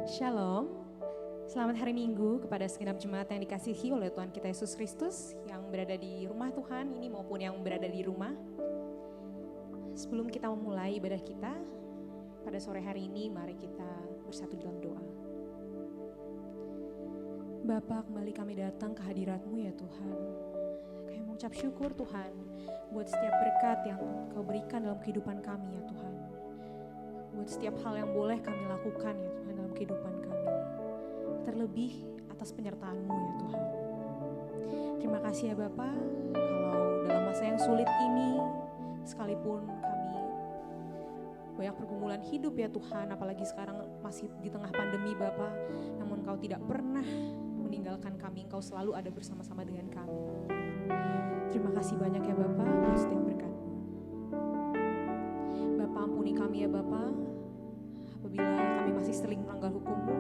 Shalom, selamat hari Minggu kepada segenap jemaat yang dikasihi oleh Tuhan kita Yesus Kristus yang berada di rumah Tuhan ini maupun yang berada di rumah. Sebelum kita memulai ibadah kita pada sore hari ini, mari kita bersatu dalam doa. Bapa, kembali kami datang ke hadirat-Mu ya Tuhan. Kami mengucap syukur Tuhan buat setiap berkat yang Kau berikan dalam kehidupan kami ya Tuhan. Buat setiap hal yang boleh kami lakukan ya Tuhan dalam kehidupan kami. Terlebih atas penyertaan-Mu ya Tuhan. Terima kasih ya Bapa, kalau dalam masa yang sulit ini, sekalipun kami banyak pergumulan hidup ya Tuhan, apalagi sekarang masih di tengah pandemi Bapa, namun Kau tidak pernah meninggalkan kami, Engkau selalu ada bersama-sama dengan kami. Terima kasih banyak ya Bapa buat setiap berkat-Mu. Bapa, ampuni kami ya Bapa, apabila kami masih sering melanggar hukum-Mu,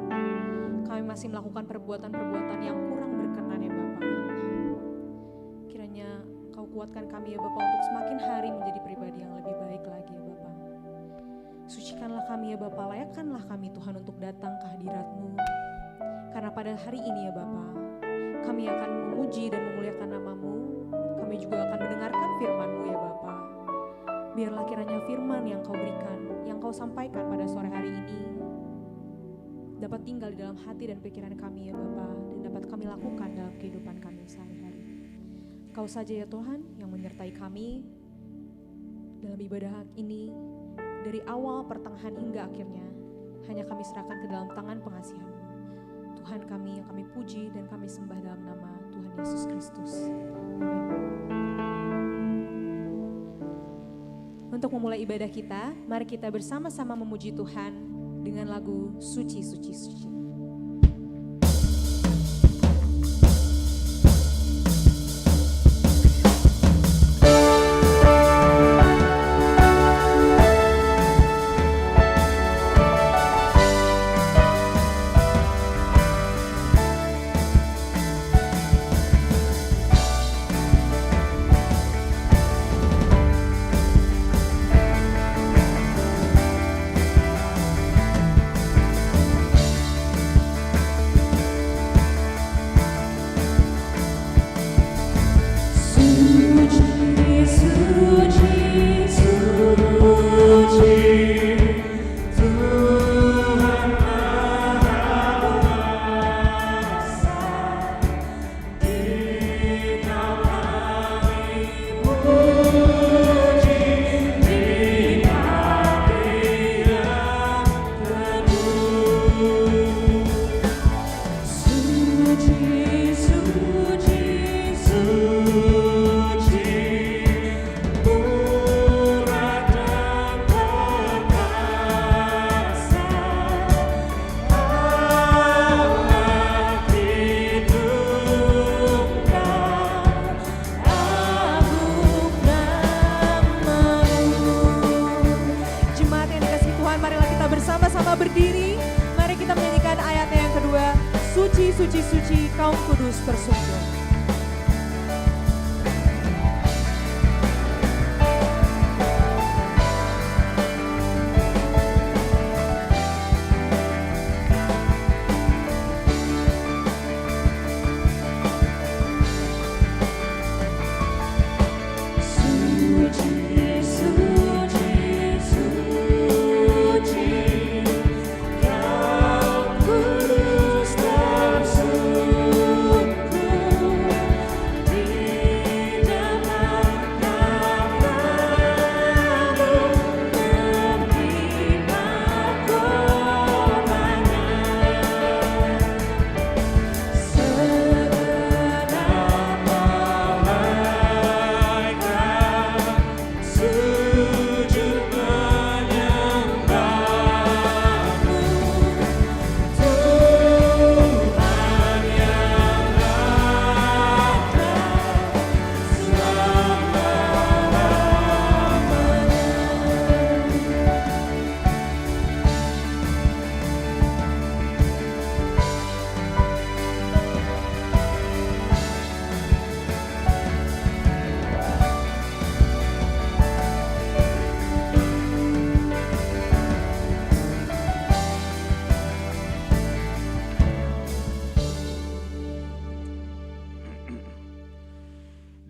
kami masih melakukan perbuatan-perbuatan yang kurang berkenan ya Bapa. Kiranya Kau kuatkan kami ya Bapa untuk semakin hari menjadi pribadi yang lebih baik lagi ya Bapa. Sucikanlah kami ya Bapa, layakkanlah kami Tuhan untuk datang ke hadirat-Mu. Karena pada hari ini ya Bapa, kami akan memuji dan memuliakan nama-Mu. Kami juga akan mendengarkan firman-Mu ya Bapa. Biarlah kiranya firman yang Kau berikan, yang Kau sampaikan pada sore hari ini dapat tinggal di dalam hati dan pikiran kami ya Bapa, dan dapat kami lakukan dalam kehidupan kami sehari-hari. Kau saja ya Tuhan yang menyertai kami dalam ibadah ini, dari awal, pertengahan hingga akhirnya, hanya kami serahkan ke dalam tangan pengasihan-Mu. Tuhan kami yang kami puji dan kami sembah dalam nama Tuhan Yesus Kristus. Amin. Untuk memulai ibadah kita, mari kita bersama-sama memuji Tuhan dengan lagu Suci, Suci, Suci. Kudus tersungkur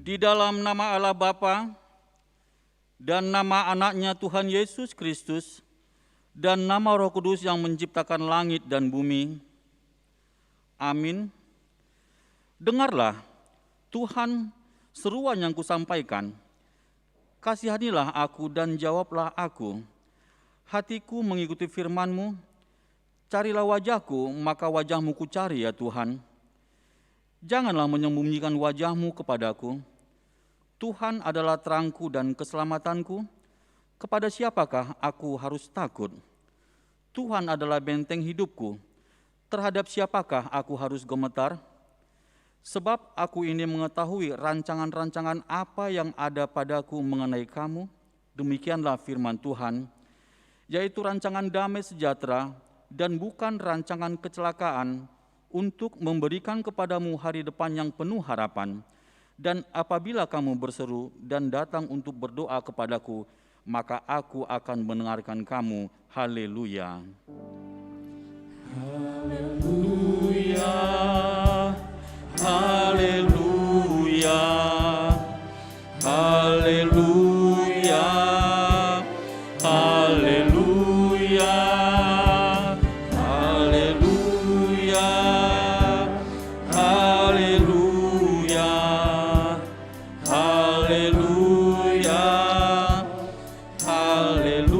Di dalam nama Allah Bapa dan nama anaknya Tuhan Yesus Kristus dan nama Roh Kudus yang menciptakan langit dan bumi. Amin. Dengarlah Tuhan seruan yang kusampaikan. Kasihanilah aku dan jawablah aku. Hatiku mengikuti firman-Mu. Carilah wajahku, maka wajah-Mu kucari ya Tuhan. Janganlah menyembunyikan wajah-Mu kepadaku. Tuhan adalah terangku dan keselamatanku. Kepada siapakah aku harus takut? Tuhan adalah benteng hidupku. Terhadap siapakah aku harus gemetar? Sebab aku ini mengetahui rancangan-rancangan apa yang ada padaku mengenai kamu. Demikianlah firman Tuhan, yaitu rancangan damai sejahtera dan bukan rancangan kecelakaan, untuk memberikan kepadamu hari depan yang penuh harapan. Dan apabila kamu berseru dan datang untuk berdoa kepadaku, maka aku akan mendengarkan kamu. Haleluya. Haleluya. Haleluya. Haleluya. Haleluya. Haleluya. Haleluya. Haleluya. Haleluya.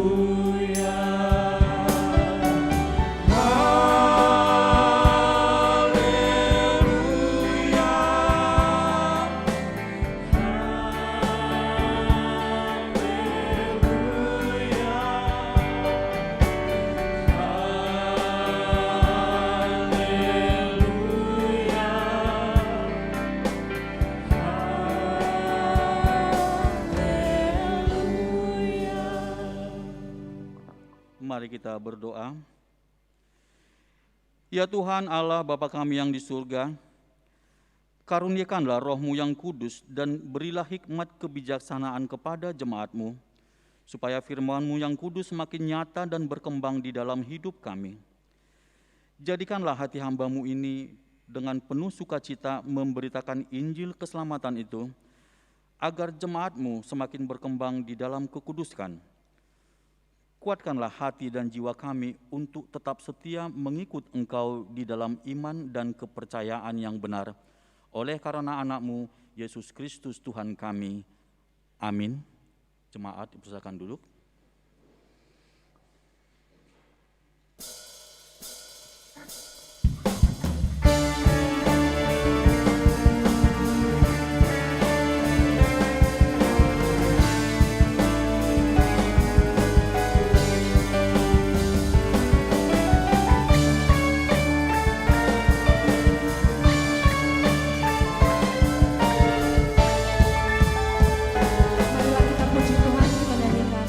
Mari kita berdoa. Ya Tuhan Allah Bapa kami yang di surga, karuniakanlah Roh-Mu yang kudus dan berilah hikmat kebijaksanaan kepada jemaat-Mu, supaya firman-Mu yang kudus semakin nyata dan berkembang di dalam hidup kami. Jadikanlah hati hamba-Mu ini dengan penuh sukacita memberitakan Injil keselamatan itu, agar jemaat-Mu semakin berkembang di dalam kekudusan. Kuatkanlah hati dan jiwa kami untuk tetap setia mengikut Engkau di dalam iman dan kepercayaan yang benar. Oleh karena anak-Mu, Yesus Kristus Tuhan kami. Amin. Jemaat dipersilakan duduk. Marilah kita puji Tuhan, kita nyanyikan.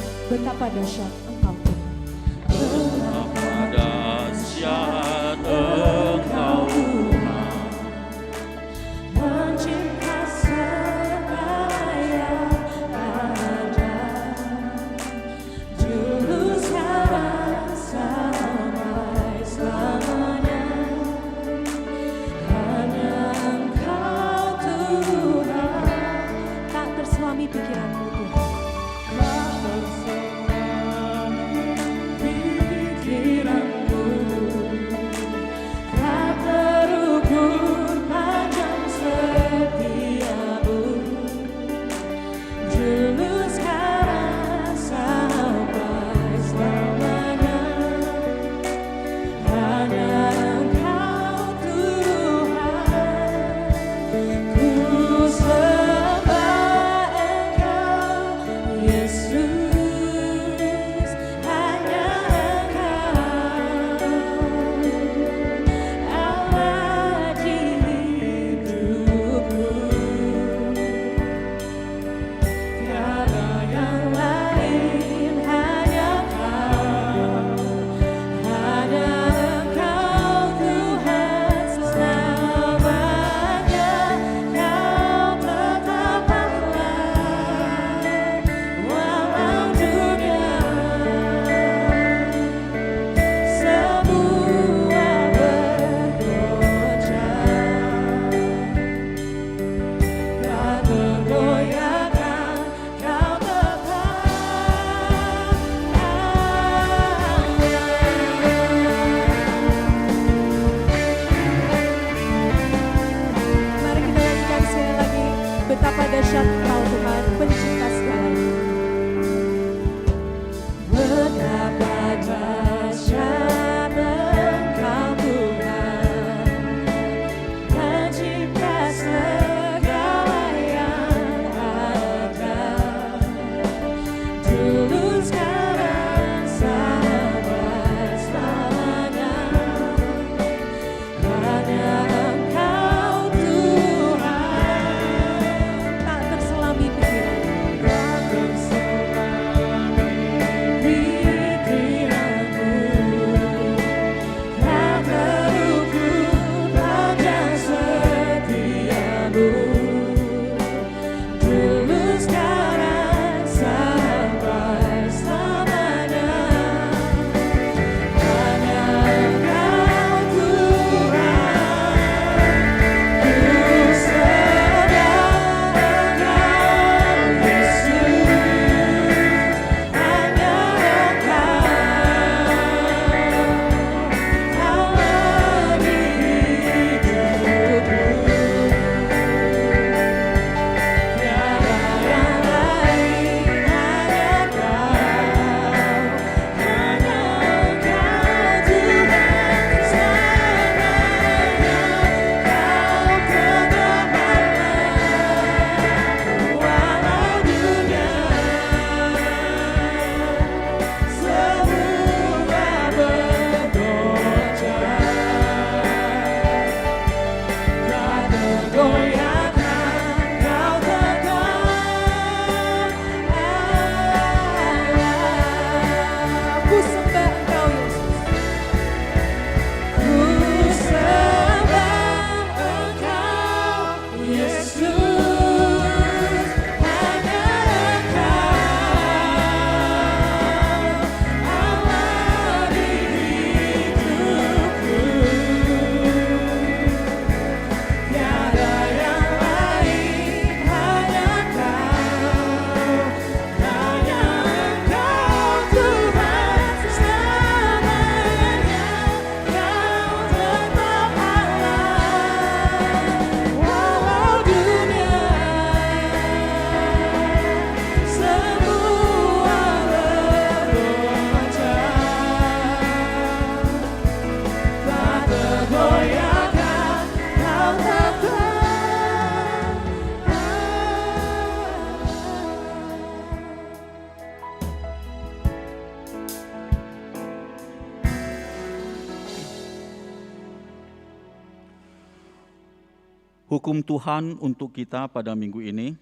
Hukum Tuhan untuk kita pada minggu ini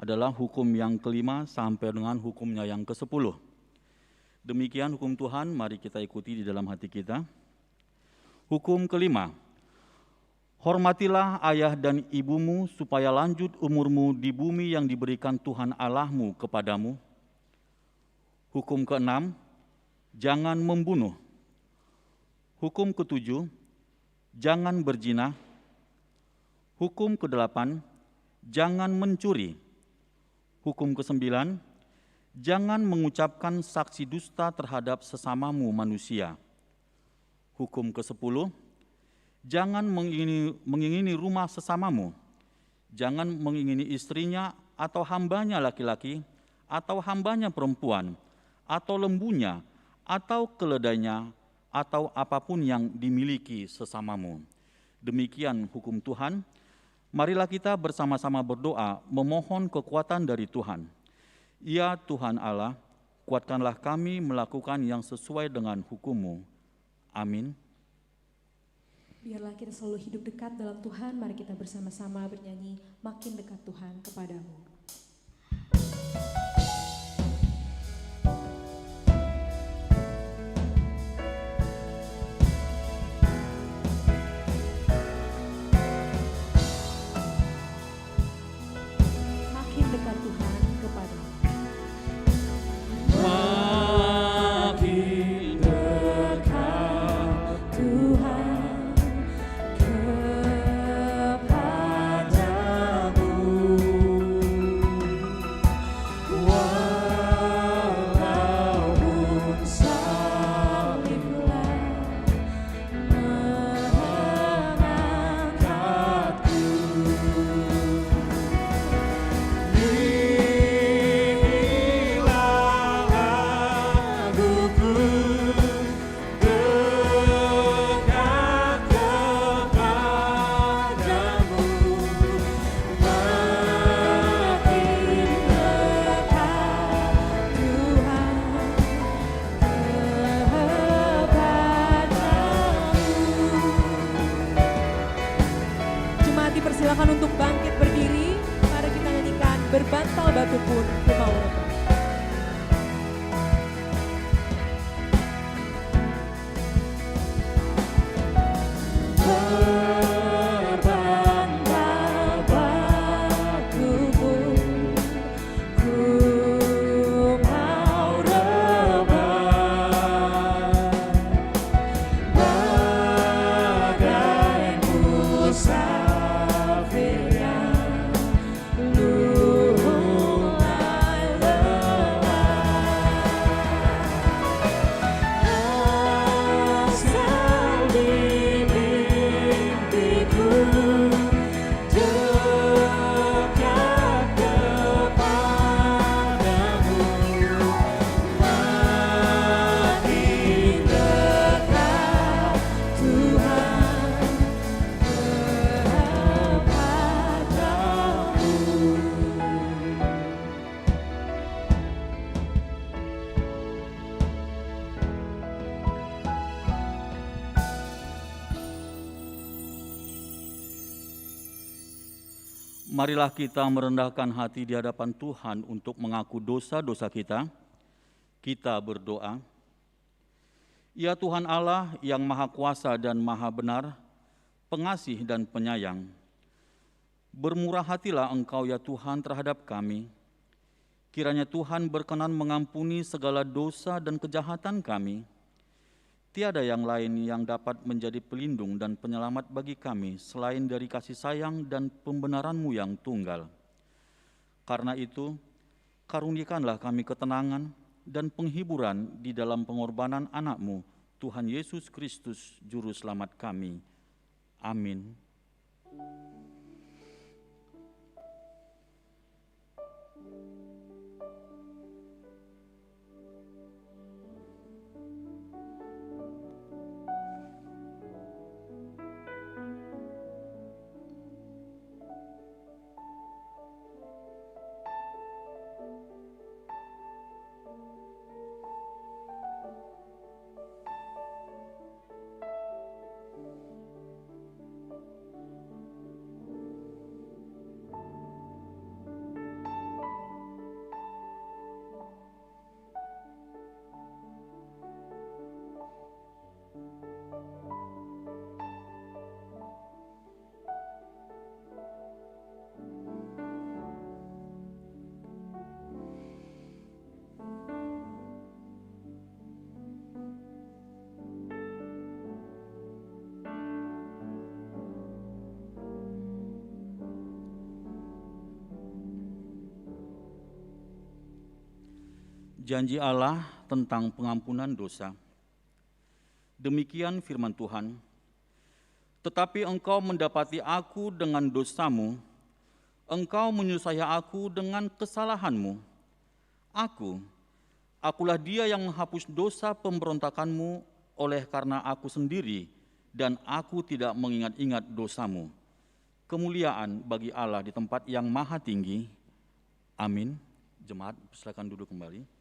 adalah hukum yang kelima sampai dengan hukumnya yang ke-10. Demikian hukum Tuhan, mari kita ikuti di dalam hati kita. Hukum kelima, hormatilah ayah dan ibumu supaya lanjut umurmu di bumi yang diberikan Tuhan Allahmu kepadamu. Hukum keenam, jangan membunuh. Hukum ketujuh, jangan berzina. Hukum kedelapan, jangan mencuri. Hukum kesembilan, jangan mengucapkan saksi dusta terhadap sesamamu manusia. Hukum ke-10, jangan mengingini rumah sesamamu. Jangan mengingini istrinya atau hambanya laki-laki, atau hambanya perempuan, atau lembunya, atau keledainya, atau apapun yang dimiliki sesamamu. Demikian hukum Tuhan. Marilah kita bersama-sama berdoa memohon kekuatan dari Tuhan. Ya Tuhan Allah, kuatkanlah kami melakukan yang sesuai dengan hukum-Mu. Amin. Biarlah kita selalu hidup dekat dalam Tuhan. Mari kita bersama-sama bernyanyi makin dekat Tuhan kepadamu. Makin dekat Tuhan kepadamu. Makin dekat Tuhan kepadamu, walaupun saliblah mengangkatku. Inilah laguku dekat kepadamu, makin dekat Tuhan kepadamu. Jemaat dipersilakan untuk bangkit berdiri. Mari kita nyanyikan berbantal batu pun ku mau rebah. Berbantal batu pun ku mau rebah, bagai musafir yang lunglai lelah. Asal di mimpiku dekat kepadamu, makin dekat Tuhan kepadamu. Marilah kita merendahkan hati di hadapan Tuhan untuk mengaku dosa-dosa kita. Kita berdoa. Ya Tuhan Allah yang Maha Kuasa dan Maha Benar, pengasih dan penyayang, bermurah hatilah Engkau ya Tuhan terhadap kami. Kiranya Tuhan berkenan mengampuni segala dosa dan kejahatan kami. Tiada yang lain yang dapat menjadi pelindung dan penyelamat bagi kami selain dari kasih sayang dan pembenaran-Mu yang tunggal. Karena itu, karuniakanlah kami ketenangan dan penghiburan di dalam pengorbanan anak-Mu, Tuhan Yesus Kristus, Juru Selamat kami. Amin. Janji Allah tentang pengampunan dosa. Demikian firman Tuhan, tetapi engkau mendapati aku dengan dosamu, engkau menyusahi aku dengan kesalahanmu. Akulah dia yang menghapus dosa pemberontakanmu oleh karena aku sendiri, dan aku tidak mengingat-ingat dosamu. Kemuliaan bagi Allah di tempat yang maha tinggi. Amin. Jemaat, silakan duduk kembali.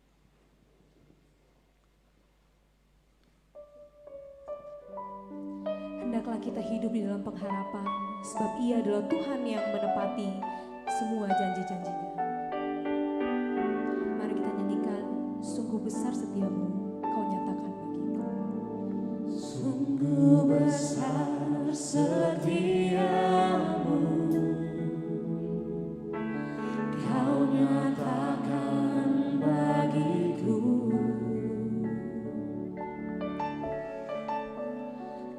Hendaklah kita hidup di dalam pengharapan, sebab Ia adalah Tuhan yang menepati semua janji-janjinya. Mari kita nyanyikan, sungguh besar setiamu, kau nyatakan bagiku. Sungguh besar setiamu, kau nyatakan bagiku.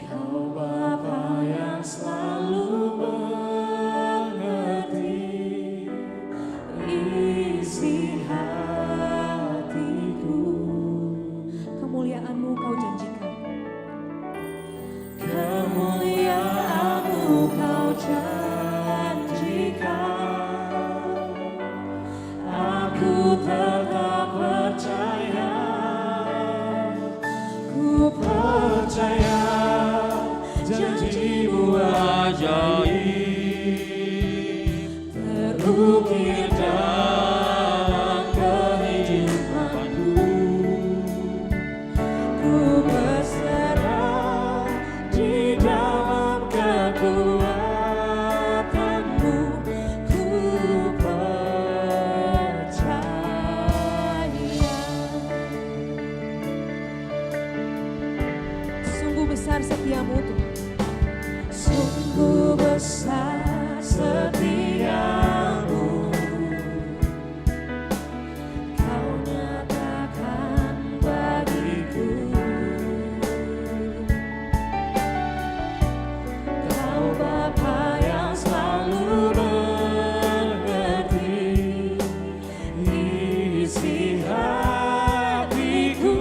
Kau Bapa yang selalu mengerti isi hatiku. Kemuliaan-Mu kau janjikan. Kemuliaan-Mu kau janjikan. Aku tetap percaya. Ku percaya janji-Mu ajaib terukir dalam kehidupanku. Ku berserah di dalam kekuatan-Mu. Ku percaya. Sungguh besar setiamu Tuhan. Sungguh besar setiamu, kau nyatakan bagiku. Kau Bapa yang selalu mengerti isi hatiku.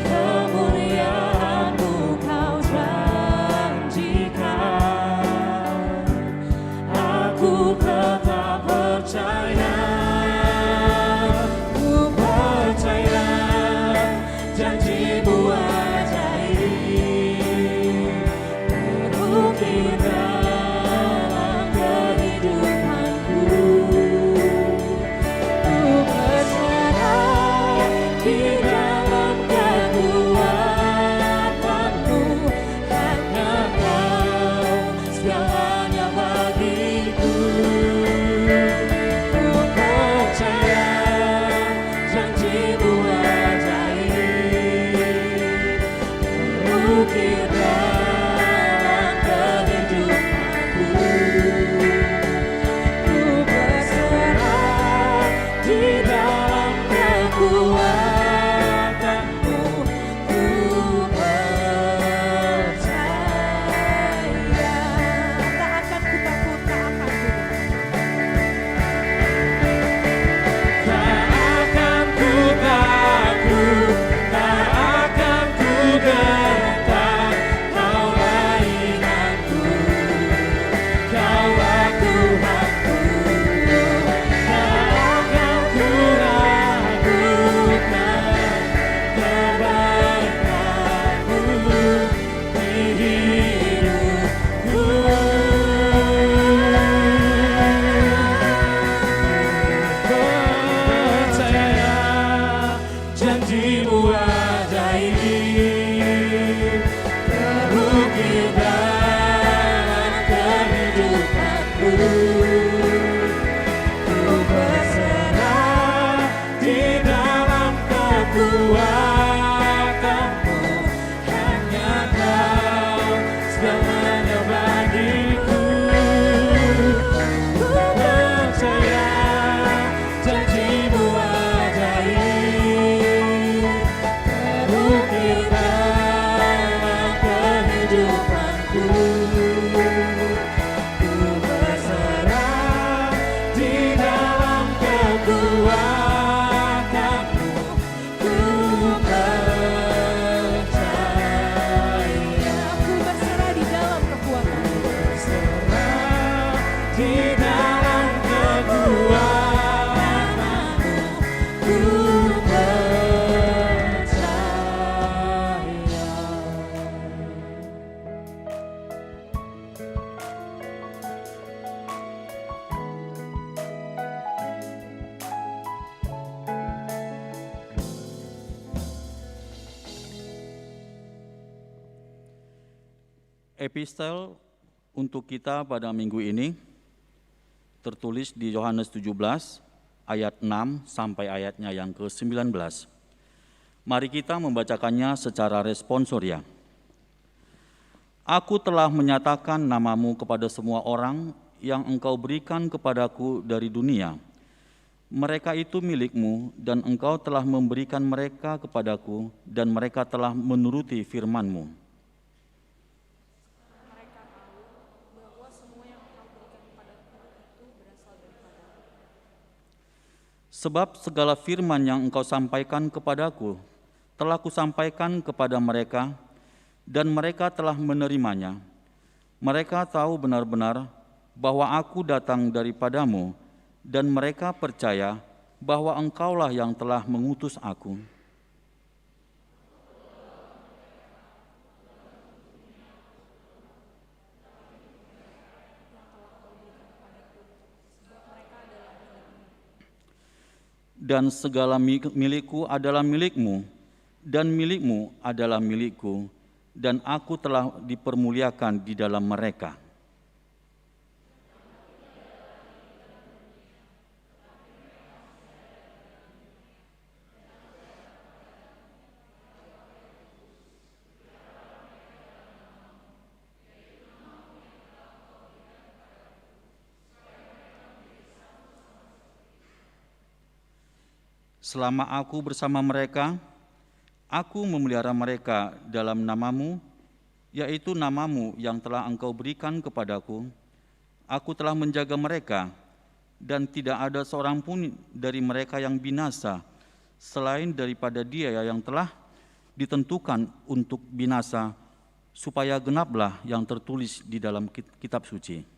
Kemuliaan-Mu kau janjikan. Aku tetap percaya. Ku percaya janji-Mu ajaib terukir dalam kehidupanku. Ku berserah di dalam kekuatan-Mu. Hanya Kau segalanya bagiku. Ku percaya janji-Mu ajaib terukir dalam kehidupanku. Ku berserah di dalam kekuatan-Mu. Ku percaya. Tak akan ku takut, tak akan ku Tak akan ku takut, tak akan ku gentar. Kaulah ingatku, Kaulah Tuhanku. Tak akan ku ragukan kebaikan-Mu di hidupku. Percaya janji-Mu ajaib terukir dalam kehidupanku. Ku berserah di dalam kekuatan-Mu. Hanya Kau segalanya bagiku. Ku percaya janji-Mu ajaib terukir dalam kehidupanku. Ku berserah di dalam Epistel untuk kita pada minggu ini tertulis di Yohanes 17 ayat 6 sampai ayatnya yang ke-19. Mari kita membacakannya secara responsoria. Aku telah menyatakan namamu kepada semua orang yang engkau berikan kepadaku dari dunia. Mereka itu milikmu dan engkau telah memberikan mereka kepadaku dan mereka telah menuruti firman-Mu. Sebab segala firman yang engkau sampaikan kepadaku telah kusampaikan kepada mereka, dan mereka telah menerimanya. Mereka tahu benar-benar bahwa aku datang daripadamu, dan mereka percaya bahwa engkaulah yang telah mengutus aku. Dan segala milikku adalah milikmu, dan milikmu adalah milikku, dan aku telah dipermuliakan di dalam mereka. Selama aku bersama mereka, aku memelihara mereka dalam namamu, yaitu namamu yang telah engkau berikan kepadaku. Aku telah menjaga mereka, dan tidak ada seorang pun dari mereka yang binasa, selain daripada dia yang telah ditentukan untuk binasa, supaya genaplah yang tertulis di dalam kitab suci.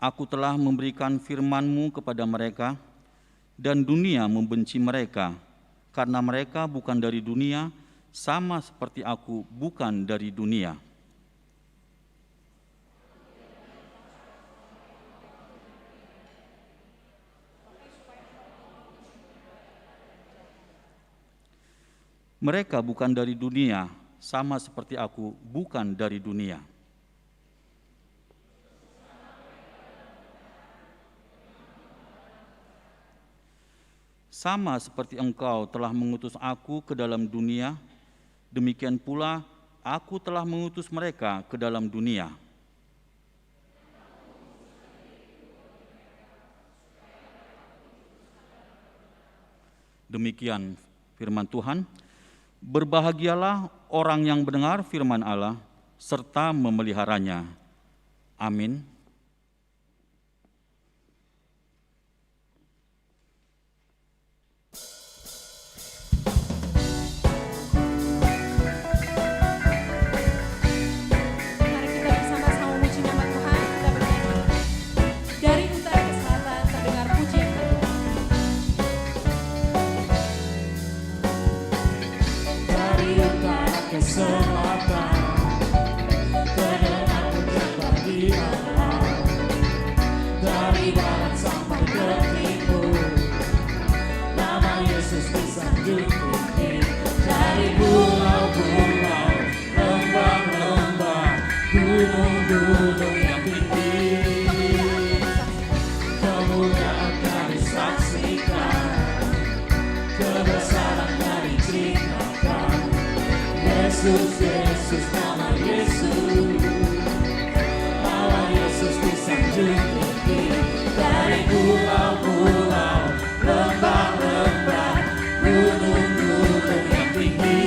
Aku telah memberikan firman-Mu kepada mereka, dan dunia membenci mereka, karena mereka bukan dari dunia, sama seperti aku bukan dari dunia. Mereka bukan dari dunia, sama seperti aku bukan dari dunia. Sama seperti engkau telah mengutus aku ke dalam dunia, demikian pula aku telah mengutus mereka ke dalam dunia. Demikian firman Tuhan. Berbahagialah orang yang mendengar firman Allah serta memeliharanya. Amin. Gunung-gunung yang tinggi, kemuliaan yang disaksikan, kebesaran yang diceritakan. Yesus, Yesus, nama Yesus, bahwa Yesus disanjung tinggi. Dari pulau-pulau, lembah-lembah, gunung-gunung yang tinggi.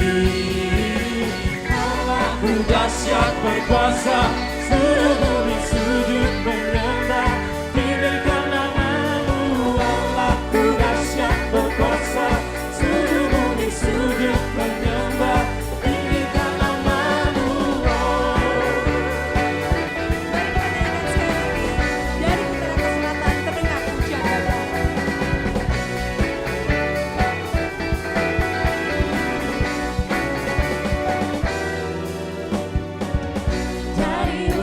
Allahku dahsyat berkuasa, seluruh bumi sujud menyembah. Tinggikan namamu, Allahku dahsyat berkuasa, seluruh bumi sujud menyembah. Tinggikan namamu, Dari utara ke selatan terdengar pujian Bapa. dari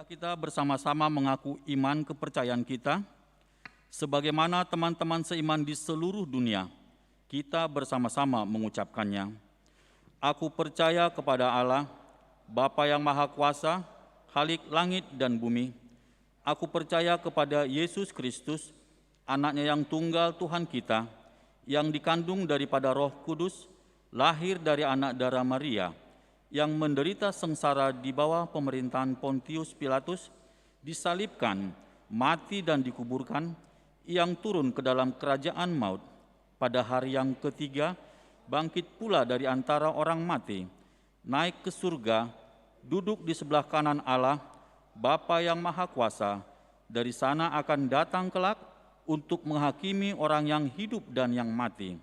Marilah kita bersama-sama mengaku iman kepercayaan kita, sebagaimana teman-teman seiman di seluruh dunia, kita bersama-sama mengucapkannya. Aku percaya kepada Allah, Bapa yang Maha Kuasa, Khalik langit dan bumi. Aku percaya kepada Yesus Kristus, Anaknya yang tunggal Tuhan kita, yang dikandung daripada Roh Kudus, lahir dari anak darah Maria, yang menderita sengsara di bawah pemerintahan Pontius Pilatus, disalibkan, mati dan dikuburkan, yang turun ke dalam kerajaan maut, pada hari yang ketiga bangkit pula dari antara orang mati, naik ke surga, duduk di sebelah kanan Allah, Bapa yang Maha Kuasa, dari sana akan datang kelak untuk menghakimi orang yang hidup dan yang mati.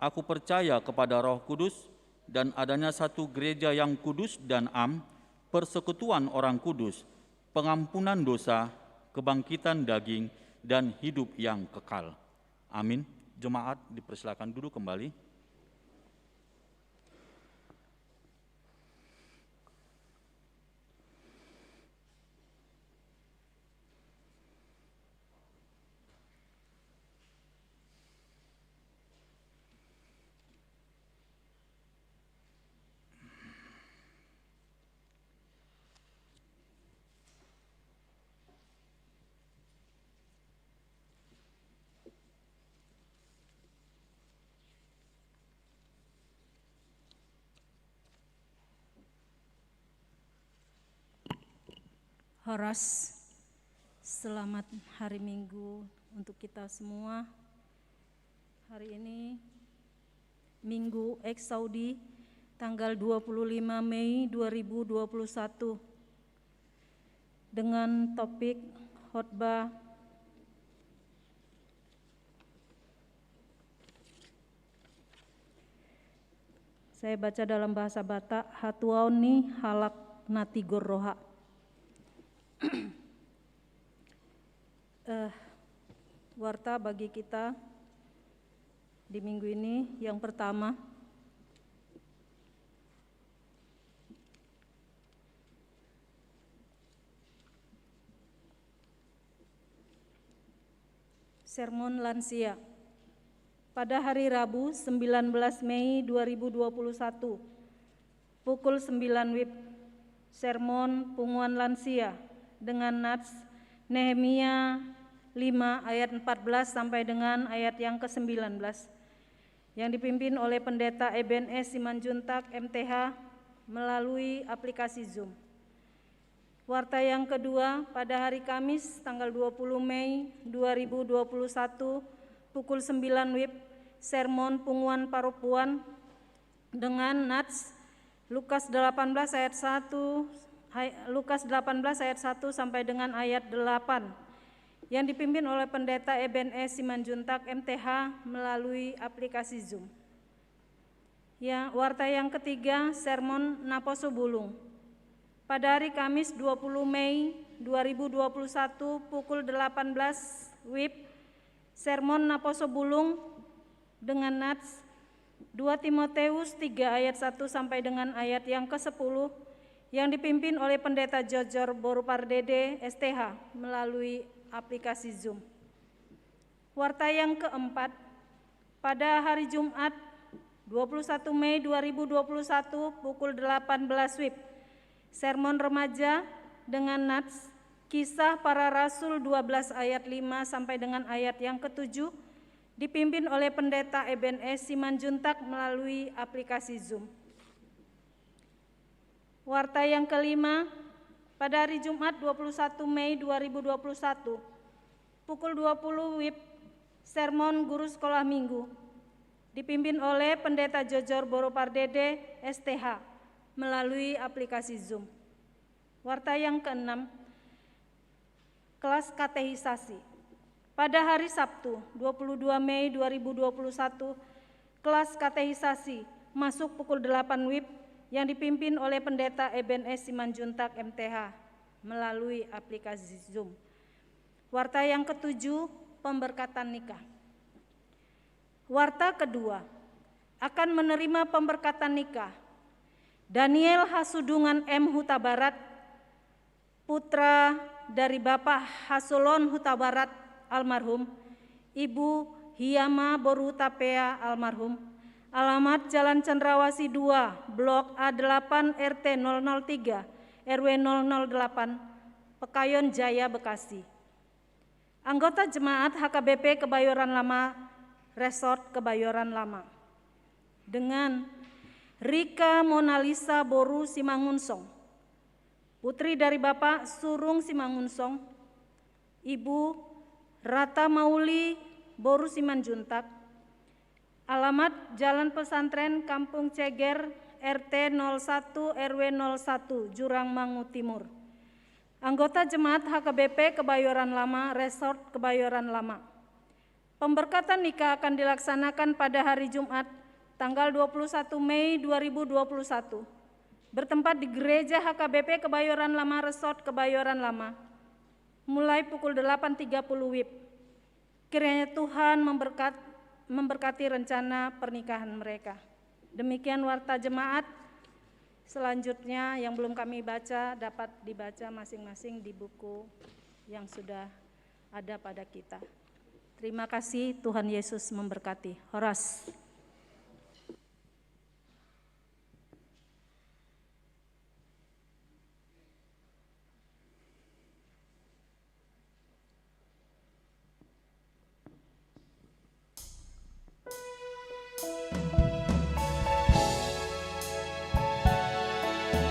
Aku percaya kepada Roh Kudus dan adanya satu gereja yang kudus dan persekutuan orang kudus, pengampunan dosa, kebangkitan daging, dan hidup yang kekal. Amin. Jemaat dipersilakan duduk kembali. Horas, selamat hari Minggu untuk kita semua. Hari ini Minggu Eksaudi tanggal 25 Mei 2021 dengan topik khotbah saya baca dalam bahasa Batak, hatuauni halak nati gorroha. Warta bagi kita di minggu ini yang pertama, sermon lansia pada hari Rabu 19 Mei 2021 pukul 9 WIB, sermon punguan lansia dengan nats Nehemia 5 ayat 14 sampai dengan ayat yang ke-19 yang dipimpin oleh Pendeta Eben S. Simanjuntak MTH melalui aplikasi Zoom. Warta yang kedua pada hari Kamis tanggal 20 Mei 2021 pukul 9 WIB, sermon punguan parupuan dengan nats Lukas 18 ayat 1 sampai dengan ayat 8 yang dipimpin oleh Pendeta Eben S. Simanjuntak MTH melalui aplikasi Zoom. Warta yang ketiga, sermon Naposo Bulung pada hari Kamis 20 Mei 2021 pukul 18 WIB, sermon Naposo Bulung dengan nats 2 Timoteus 3 ayat 1 sampai dengan ayat yang ke-10 yang dipimpin oleh Pendeta Jojor Borupardede STH melalui aplikasi Zoom. Warta yang keempat, pada hari Jumat 21 Mei 2021 pukul 18 WIB, sermon remaja dengan nats Kisah Para Rasul 12 ayat 5 sampai dengan ayat yang ke-7 dipimpin oleh Pendeta Eben S. Simanjuntak melalui aplikasi Zoom. Warta yang kelima, pada hari Jumat 21 Mei 2021 pukul 20 WIB, sermon guru sekolah minggu dipimpin oleh Pendeta Jojor Borupardede STH melalui aplikasi Zoom. Warta yang keenam, kelas katehisasi pada hari Sabtu 22 Mei 2021 kelas katehisasi masuk pukul 8 WIB yang dipimpin oleh Pendeta Eben S. Simanjuntak MTH melalui aplikasi Zoom. Warta yang ketujuh, pemberkatan nikah. Warta kedua, akan menerima pemberkatan nikah Daniel Hasudungan M. Huta Barat putra dari Bapak Hasulon Huta Barat almarhum, Ibu Hiyama Boru Tapea almarhum, alamat Jalan Cendrawasih 2, Blok A8 RT 003, RW 008, Pekayon Jaya, Bekasi. Anggota Jemaat HKBP Kebayoran Lama, Resort Kebayoran Lama. Dengan Rika Monalisa Boru Simangunsong, putri dari Bapak Surung Simangunsong, Ibu Rata Mauli Boru Simanjuntak, alamat Jalan Pesantren Kampung Ceger RT 01 RW 01 Jurang Mangu Timur. Anggota Jemaat HKBP Kebayoran Lama, Resort Kebayoran Lama. Pemberkatan nikah akan dilaksanakan pada hari Jumat tanggal 21 Mei 2021 bertempat di Gereja HKBP Kebayoran Lama, Resort Kebayoran Lama, mulai pukul 8.30 WIB. Kiranya Tuhan memberkati rencana pernikahan mereka. Demikian warta jemaat. Selanjutnya yang belum kami baca dapat dibaca masing-masing di buku yang sudah ada pada kita. Terima kasih, Tuhan Yesus memberkati. Horas.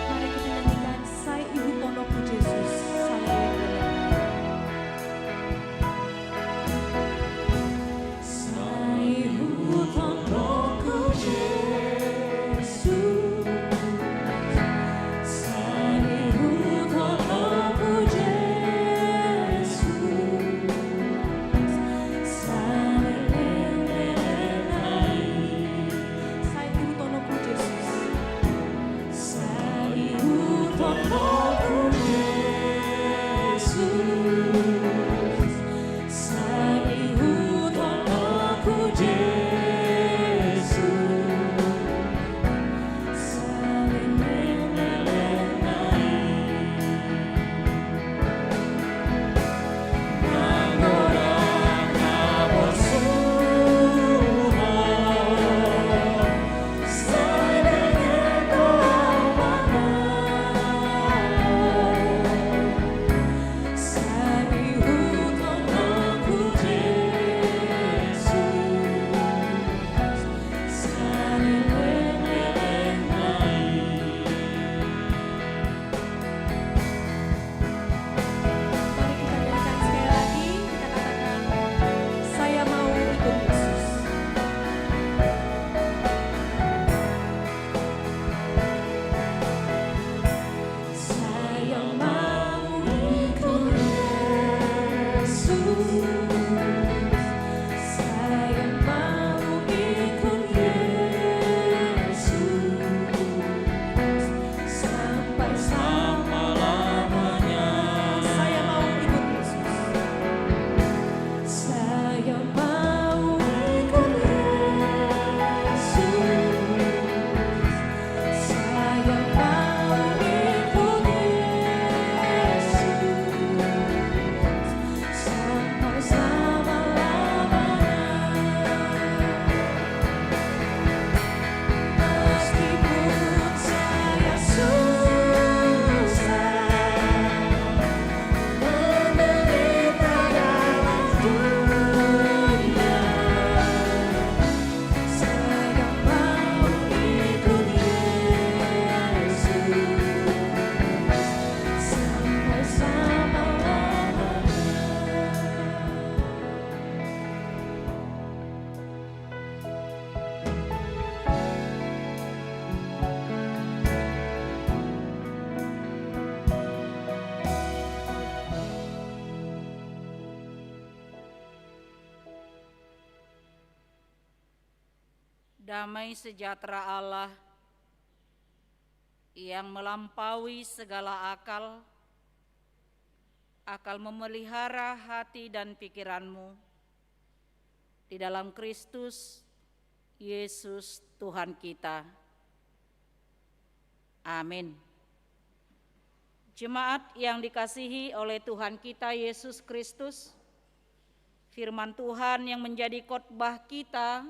Mari kita nyanyikan Sai Ibu Tonoku Yesus, saya yang benar. Sai Ibu Tonoku Yesus, Sai Ibu Tonoku Yesus, Sai Sai Ibu Tonoku Yesus, Sai Ibu Tonoku Yesus, Sai Ibu Tonoku Yesus, saling mengenai Nangorang Abosuho, Sai dengan doa Sai Ibu Tonoku Yesus, saling mengenai. mari kita nyanyikan sekali lagi, kita katakan, saya mau ikut Yesus. Saya mau ikut Yesus, saya mau ikut Yesus sampai selama-lamanya. Saya mau ikut Yesus. Saya mau ikut Yesus, saya mau ikut Yesus sampai selama-lamanya. Meskipun saya susah menderita dalam dunia, saya mau ikut Yesus sampai selama-lamanya. Damai sejahtera Allah yang melampaui segala akal memelihara hati dan pikiranmu di dalam Kristus Yesus Tuhan kita. Amin. Jemaat yang dikasihi oleh Tuhan kita Yesus Kristus, firman Tuhan yang menjadi khotbah kita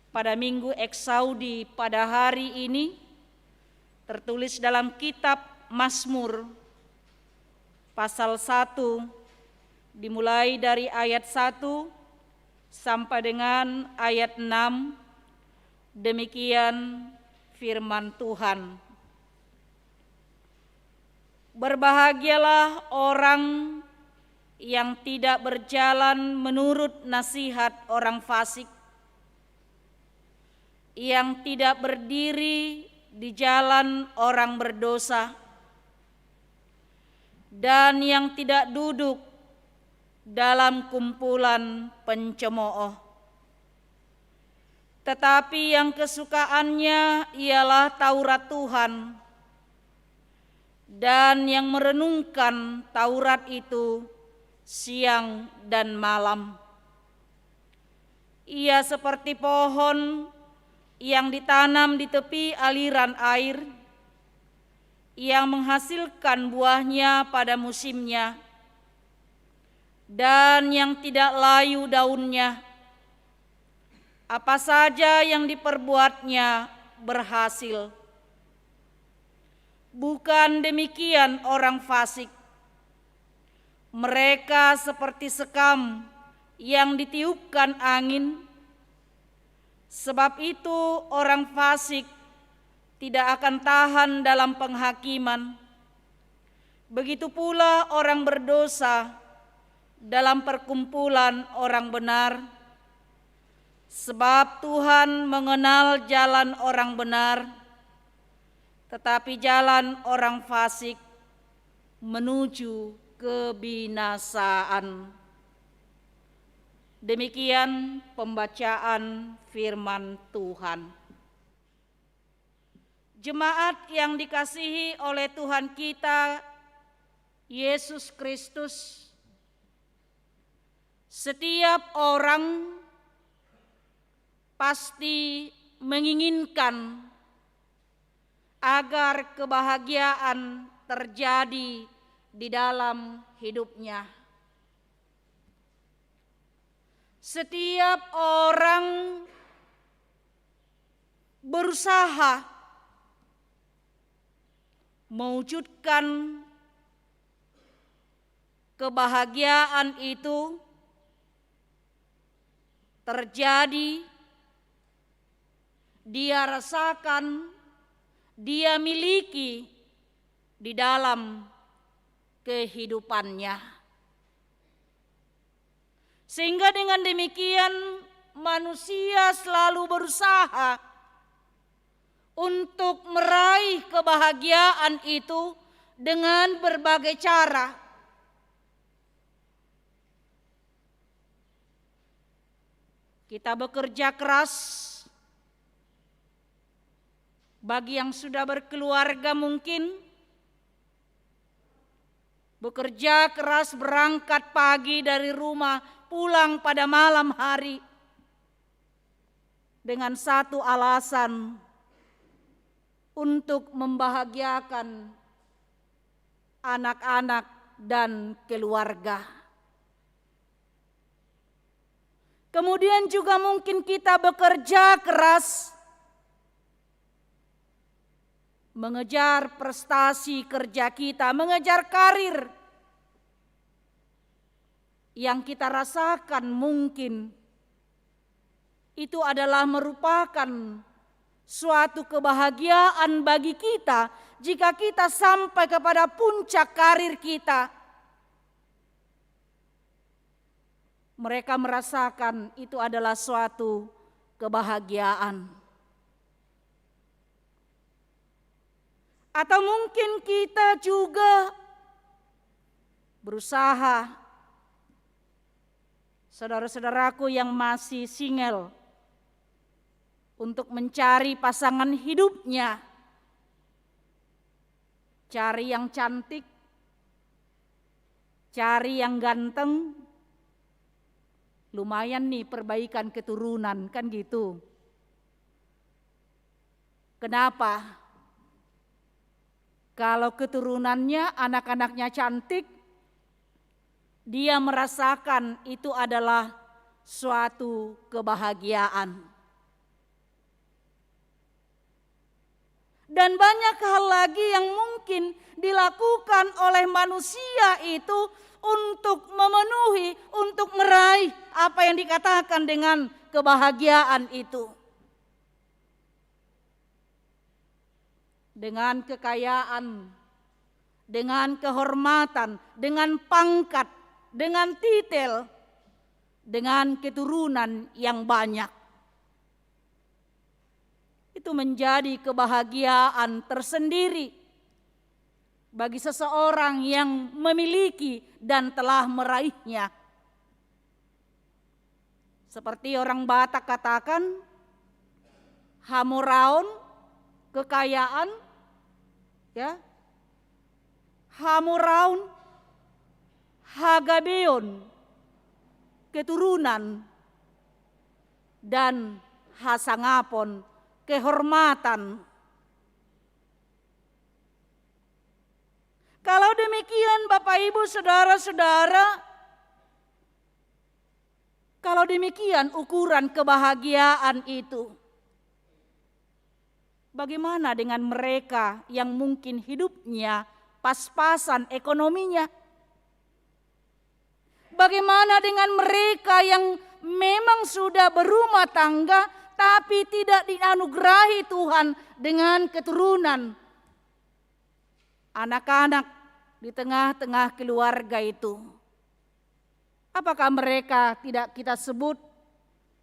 pada Minggu Eksaudi pada hari ini tertulis dalam kitab Mazmur pasal 1 dimulai dari ayat 1 sampai dengan ayat 6. Demikian firman Tuhan. Berbahagialah orang yang tidak berjalan menurut nasihat orang fasik, yang tidak berdiri di jalan orang berdosa, dan yang tidak duduk dalam kumpulan pencemooh. Tetapi yang kesukaannya ialah Taurat Tuhan, dan yang merenungkan Taurat itu siang dan malam. Ia seperti pohon yang ditanam di tepi aliran air, yang menghasilkan buahnya pada musimnya, dan yang tidak layu daunnya. Apa saja yang diperbuatnya berhasil. Bukan demikian orang fasik. Mereka seperti sekam yang ditiupkan angin. Sebab itu orang fasik tidak akan tahan dalam penghakiman. Begitu pula orang berdosa dalam perkumpulan orang benar. Sebab Tuhan mengenal jalan orang benar, tetapi jalan orang fasik menuju kebinasaan. Demikian pembacaan firman Tuhan. Jemaat yang dikasihi oleh Tuhan kita Yesus Kristus, setiap orang pasti menginginkan agar kebahagiaan terjadi di dalam hidupnya. Setiap orang berusaha mewujudkan kebahagiaan itu terjadi, dia rasakan, dia miliki di dalam kehidupannya. Sehingga dengan demikian manusia selalu berusaha untuk meraih kebahagiaan itu dengan berbagai cara. Kita bekerja keras. Bagi yang sudah berkeluarga mungkin bekerja keras, berangkat pagi dari rumah, pulang pada malam hari dengan satu alasan, untuk membahagiakan anak-anak dan keluarga. Kemudian juga mungkin kita bekerja keras mengejar prestasi kerja kita, mengejar karir yang kita rasakan mungkin itu adalah merupakan suatu kebahagiaan bagi kita jika kita sampai kepada puncak karir kita. Mereka merasakan itu adalah suatu kebahagiaan. Atau mungkin kita juga berusaha, saudara-saudaraku yang masih single, untuk mencari pasangan hidupnya. Cari yang cantik, cari yang ganteng, lumayan nih perbaikan keturunan, kan gitu. Kenapa? Kalau keturunannya, anak-anaknya cantik, dia merasakan itu adalah suatu kebahagiaan. Dan banyak hal lagi yang mungkin dilakukan oleh manusia itu untuk memenuhi, untuk meraih apa yang dikatakan dengan kebahagiaan itu. Dengan kekayaan, dengan kehormatan, dengan pangkat, dengan titel, dengan keturunan yang banyak. Itu menjadi kebahagiaan tersendiri bagi seseorang yang memiliki dan telah meraihnya. Seperti orang Batak katakan, hamoraon, kekayaan, ya, hamoraon, hagabeon, keturunan, dan hasangapon, kehormatan. Kalau demikian Bapak Ibu Saudara-saudara, kalau demikian ukuran kebahagiaan itu, bagaimana dengan mereka yang mungkin hidupnya pas-pasan ekonominya? Bagaimana dengan mereka yang memang sudah berumah tangga tapi tidak dianugerahi Tuhan dengan keturunan, anak-anak di tengah-tengah keluarga itu? Apakah mereka tidak kita sebut,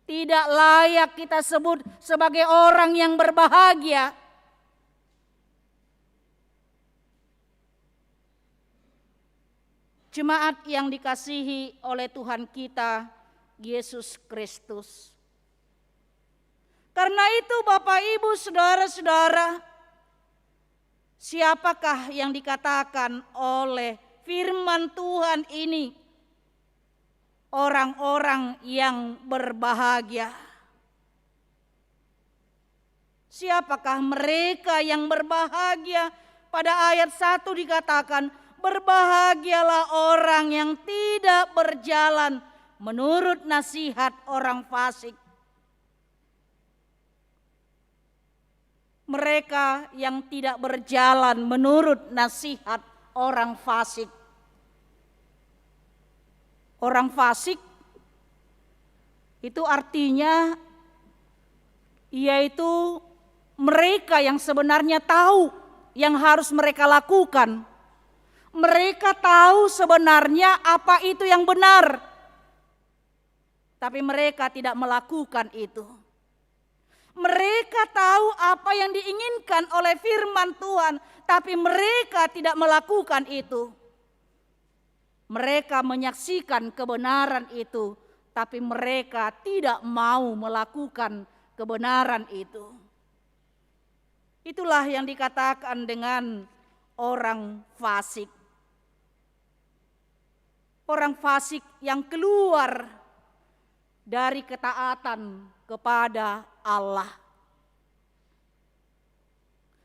tidak layak kita sebut sebagai orang yang berbahagia? Jemaat yang dikasihi oleh Tuhan kita Yesus Kristus. Karena itu Bapak Ibu Saudara-saudara, siapakah yang dikatakan oleh firman Tuhan ini orang-orang yang berbahagia? Siapakah mereka yang berbahagia? Pada ayat 1 dikatakan, berbahagialah orang yang tidak berjalan menurut nasihat orang fasik. Mereka yang tidak berjalan menurut nasihat orang fasik. Orang fasik itu artinya yaitu mereka yang sebenarnya tahu yang harus mereka lakukan. Mereka tahu sebenarnya apa itu yang benar, tapi mereka tidak melakukan itu. Mereka tahu apa yang diinginkan oleh firman Tuhan, tapi mereka tidak melakukan itu. Mereka menyaksikan kebenaran itu, tapi mereka tidak mau melakukan kebenaran itu. Itulah yang dikatakan dengan orang fasik. Orang fasik yang keluar dari ketaatan kepada Allah.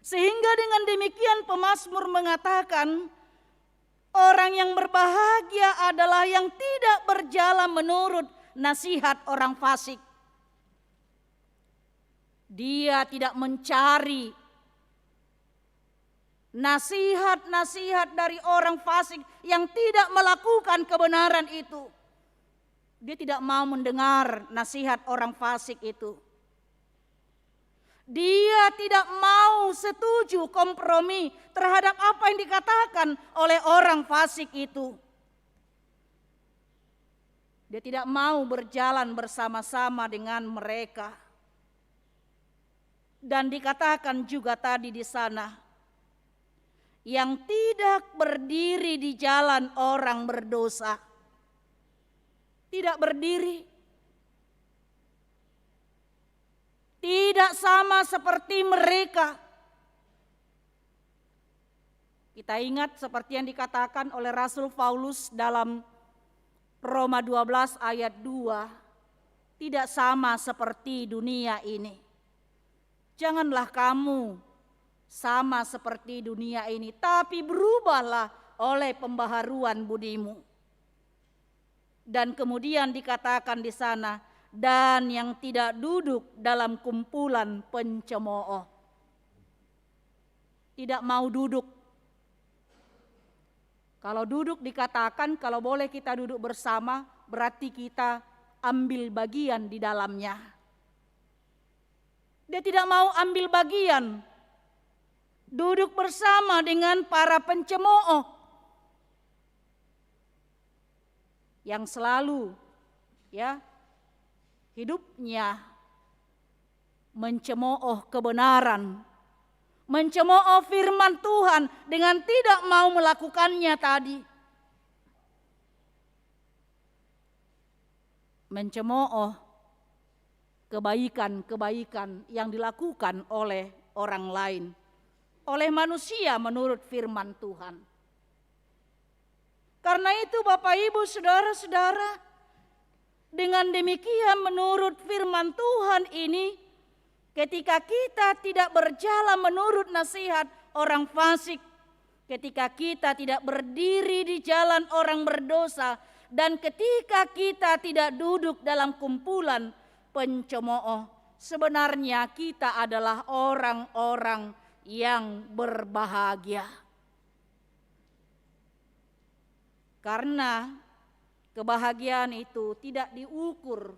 Sehingga dengan demikian pemazmur mengatakan, orang yang berbahagia adalah yang tidak berjalan menurut nasihat orang fasik. Dia tidak mencari nasihat-nasihat dari orang fasik yang tidak melakukan kebenaran itu. Dia tidak mau mendengar nasihat orang fasik itu. Dia tidak mau setuju kompromi terhadap apa yang dikatakan oleh orang fasik itu. Dia tidak mau berjalan bersama-sama dengan mereka. Dan dikatakan juga tadi di sana, yang tidak berdiri di jalan orang berdosa. Tidak berdiri. Tidak sama seperti mereka. Kita ingat seperti yang dikatakan oleh Rasul Paulus dalam Roma 12 ayat 2. Tidak sama seperti dunia ini. Janganlah kamu sama seperti dunia ini, tapi berubahlah oleh pembaharuan budimu. Dan kemudian dikatakan di sana, dan yang tidak duduk dalam kumpulan pencemooh. Tidak mau duduk. Kalau duduk dikatakan kalau boleh kita duduk bersama, berarti kita ambil bagian di dalamnya. Dia tidak mau ambil bagian. Duduk bersama dengan para pencemooh yang selalu hidupnya mencemooh kebenaran, mencemooh firman Tuhan dengan tidak mau melakukannya tadi. Mencemooh kebaikan-kebaikan yang dilakukan oleh orang lain, oleh manusia menurut firman Tuhan. Karena itu Bapak Ibu saudara-saudara, dengan demikian menurut firman Tuhan ini, ketika kita tidak berjalan menurut nasihat orang fasik, ketika kita tidak berdiri di jalan orang berdosa, dan ketika kita tidak duduk dalam kumpulan pencemooh, sebenarnya kita adalah orang-orang yang berbahagia. Karena kebahagiaan itu tidak diukur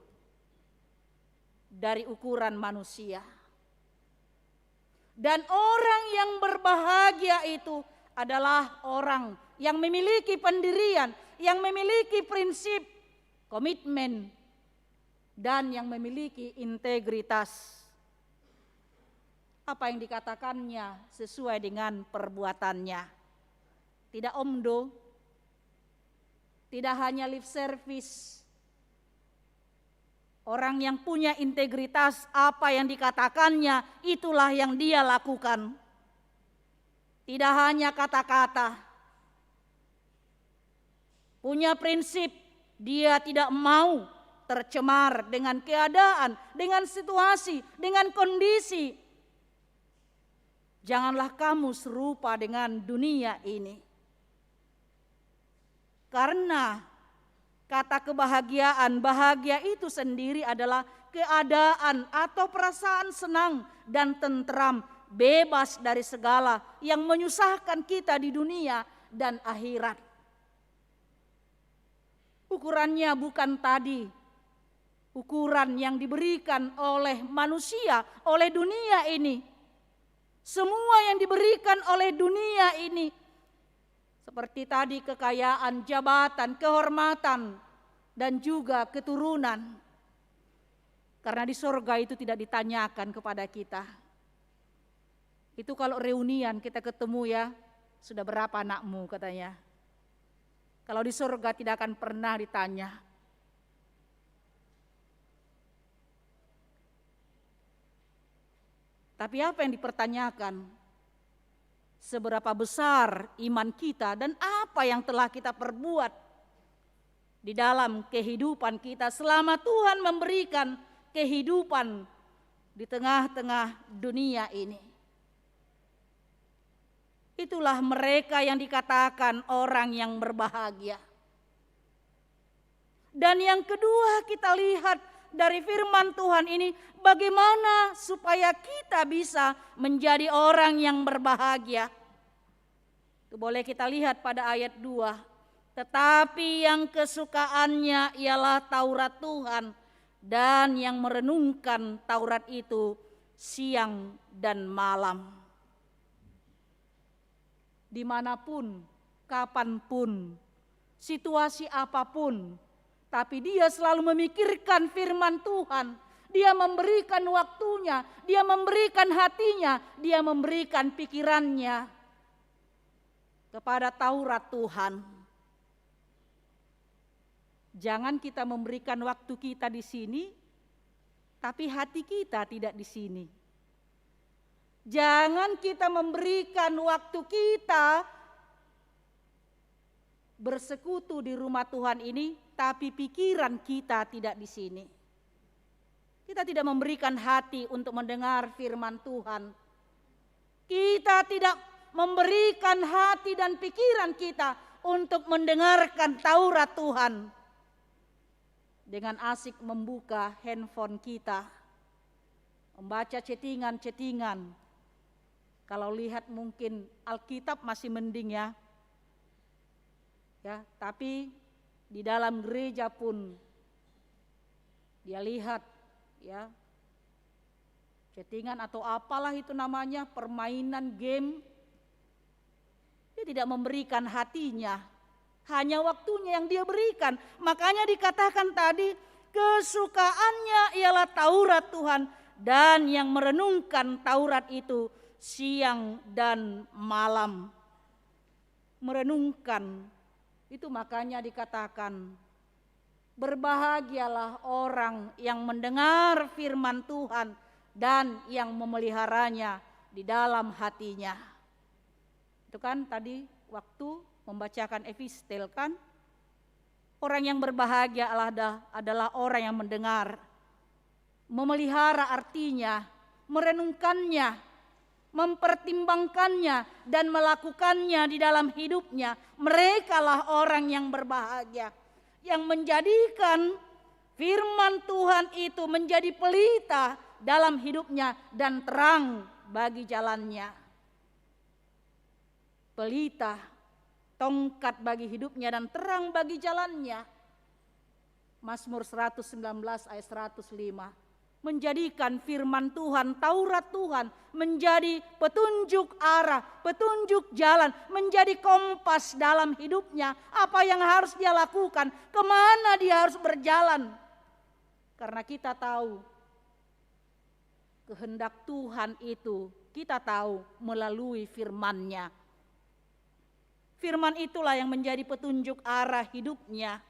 dari ukuran manusia. Dan orang yang berbahagia itu adalah orang yang memiliki pendirian, yang memiliki prinsip, komitmen, dan yang memiliki integritas. Apa yang dikatakannya sesuai dengan perbuatannya. Tidak omdo, tidak hanya lip service. Orang yang punya integritas, apa yang dikatakannya itulah yang dia lakukan. Tidak hanya kata-kata. Punya prinsip, dia tidak mau tercemar dengan keadaan, dengan situasi, dengan kondisi. Janganlah kamu serupa dengan dunia ini. Karena kata kebahagiaan, bahagia itu sendiri adalah keadaan atau perasaan senang dan tentram, bebas dari segala yang menyusahkan kita di dunia dan akhirat. Ukurannya bukan tadi, ukuran yang diberikan oleh manusia, oleh dunia ini. Semua yang diberikan oleh dunia ini, seperti tadi kekayaan, jabatan, kehormatan, dan juga keturunan. Karena di surga itu tidak ditanyakan kepada kita. Itu kalau reunian kita ketemu ya, sudah berapa anakmu katanya. Kalau di surga tidak akan pernah ditanya. Tapi apa yang dipertanyakan? Seberapa besar iman kita dan apa yang telah kita perbuat di dalam kehidupan kita selama Tuhan memberikan kehidupan di tengah-tengah dunia ini. Itulah mereka yang dikatakan orang yang berbahagia. Dan yang kedua kita lihat dari firman Tuhan ini, bagaimana supaya kita bisa menjadi orang yang berbahagia. Itu boleh kita lihat pada ayat 2. Tetapi yang kesukaannya ialah Taurat Tuhan, dan yang merenungkan Taurat itu siang dan malam. Dimanapun, kapanpun, situasi apapun, tapi dia selalu memikirkan firman Tuhan. Dia memberikan waktunya, dia memberikan hatinya, dia memberikan pikirannya kepada Taurat Tuhan. Jangan kita memberikan waktu kita di sini, tapi hati kita tidak di sini. Jangan kita memberikan waktu kita bersekutu di rumah Tuhan ini, tapi pikiran kita tidak di sini. Kita tidak memberikan hati untuk mendengar firman Tuhan. Kita tidak memberikan hati dan pikiran kita untuk mendengarkan Taurat Tuhan. Dengan asik membuka handphone kita, membaca chattingan-chattingan. Kalau lihat mungkin Alkitab masih mending ya. Tapi di dalam gereja pun dia lihat ya, chattingan atau apalah itu namanya, permainan game. Dia tidak memberikan hatinya, hanya waktunya yang dia berikan. Makanya dikatakan tadi, kesukaannya ialah Taurat Tuhan, dan yang merenungkan Taurat itu siang dan malam. Merenungkan itu makanya dikatakan, berbahagialah orang yang mendengar firman Tuhan dan yang memeliharanya di dalam hatinya. Itu kan tadi waktu membacakan epistel kan, orang yang berbahagia adalah orang yang mendengar. Memelihara artinya merenungkannya, mempertimbangkannya dan melakukannya di dalam hidupnya. Merekalah orang yang berbahagia, yang menjadikan firman Tuhan itu menjadi pelita dalam hidupnya dan terang bagi jalannya. Pelita, tongkat bagi hidupnya dan terang bagi jalannya. Mazmur 119 ayat 105. Menjadikan firman Tuhan, Taurat Tuhan menjadi petunjuk arah, petunjuk jalan, menjadi kompas dalam hidupnya. Apa yang harus dia lakukan, kemana dia harus berjalan. Karena kita tahu kehendak Tuhan itu, kita tahu melalui firman-Nya. Firman itulah yang menjadi petunjuk arah hidupnya.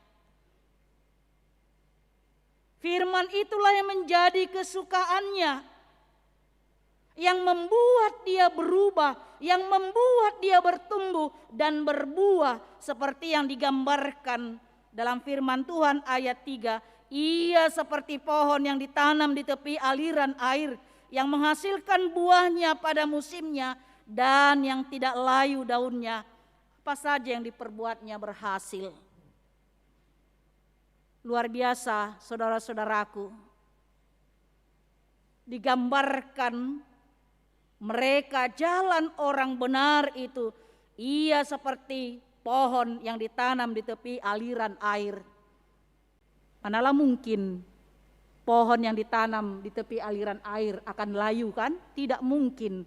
Firman itulah yang menjadi kesukaannya, yang membuat dia berubah, yang membuat dia bertumbuh dan berbuah seperti yang digambarkan dalam firman Tuhan ayat 3. Ia seperti pohon yang ditanam di tepi aliran air, yang menghasilkan buahnya pada musimnya dan yang tidak layu daunnya. Apa saja yang diperbuatnya berhasil. Luar biasa saudara-saudaraku. Digambarkan mereka jalan orang benar itu, ia seperti pohon yang ditanam di tepi aliran air. Manalah mungkin pohon yang ditanam di tepi aliran air akan layu kan? Tidak mungkin.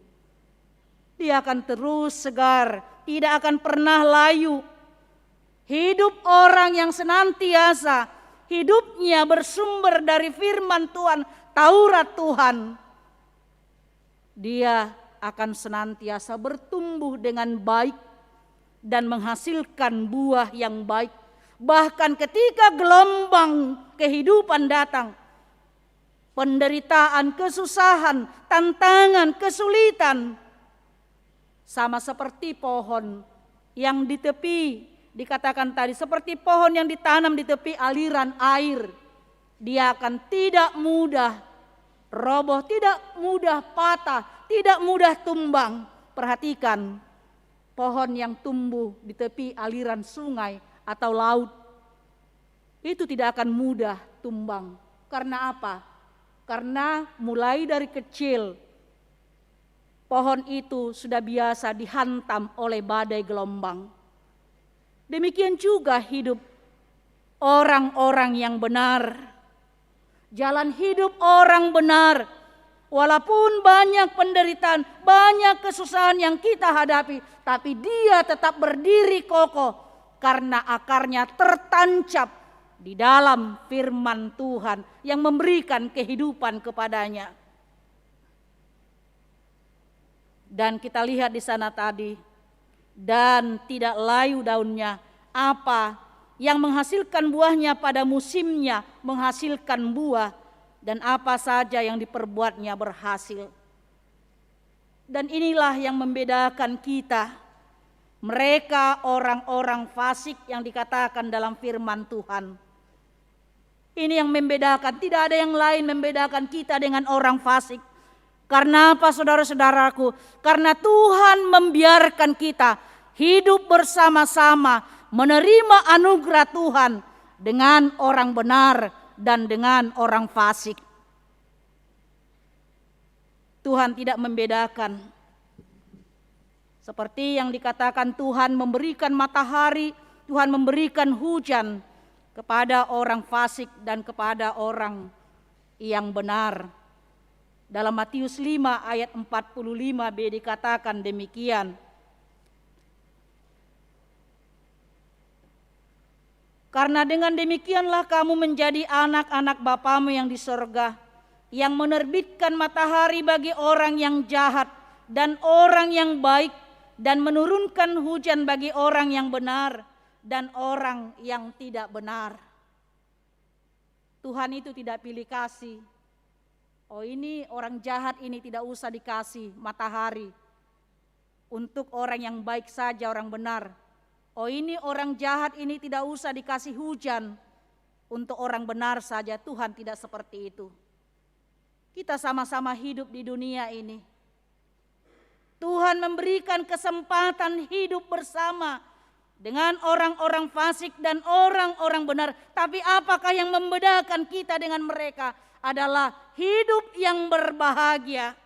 Dia akan terus segar, tidak akan pernah layu. Hidup orang yang senantiasa hidupnya bersumber dari firman Tuhan, Taurat Tuhan, dia akan senantiasa bertumbuh dengan baik dan menghasilkan buah yang baik. Bahkan ketika gelombang kehidupan datang, penderitaan, kesusahan, tantangan, kesulitan, sama seperti pohon yang di tepi, dikatakan tadi seperti pohon yang ditanam di tepi aliran air. Dia akan tidak mudah roboh, tidak mudah patah, tidak mudah tumbang. Perhatikan, pohon yang tumbuh di tepi aliran sungai atau laut, itu tidak akan mudah tumbang. Karena apa? Karena mulai dari kecil, pohon itu sudah biasa dihantam oleh badai gelombang. Demikian juga hidup orang-orang yang benar. Jalan hidup orang benar, walaupun banyak penderitaan, banyak kesusahan yang kita hadapi, tapi dia tetap berdiri kokoh karena akarnya tertancap di dalam firman Tuhan yang memberikan kehidupan kepadanya. Dan kita lihat di sana tadi, dan tidak layu daunnya. Apa yang menghasilkan buahnya pada musimnya menghasilkan buah, dan apa saja yang diperbuatnya berhasil. Dan inilah yang membedakan kita, mereka orang-orang fasik yang dikatakan dalam firman Tuhan. Ini yang membedakan, tidak ada yang lain membedakan kita dengan orang fasik. Karena apa saudara-saudaraku? Karena Tuhan membiarkan kita hidup bersama-sama, menerima anugerah Tuhan dengan orang benar dan dengan orang fasik. Tuhan tidak membedakan. Seperti yang dikatakan, Tuhan memberikan matahari, Tuhan memberikan hujan kepada orang fasik dan kepada orang yang benar. Dalam Matius 5 ayat 45b dikatakan demikian. Karena dengan demikianlah kamu menjadi anak-anak Bapamu yang di sorga, yang menerbitkan matahari bagi orang yang jahat dan orang yang baik, dan menurunkan hujan bagi orang yang benar dan orang yang tidak benar. Tuhan itu tidak pilih kasih. Oh, ini orang jahat ini tidak usah dikasih matahari. Untuk orang yang baik saja, orang benar. Oh, ini orang jahat ini tidak usah dikasih hujan. Untuk orang benar saja. Tuhan tidak seperti itu. Kita sama-sama hidup di dunia ini. Tuhan memberikan kesempatan hidup bersama dengan orang-orang fasik dan orang-orang benar. Tapi apakah yang membedakan kita dengan mereka? Adalah hidup yang berbahagia.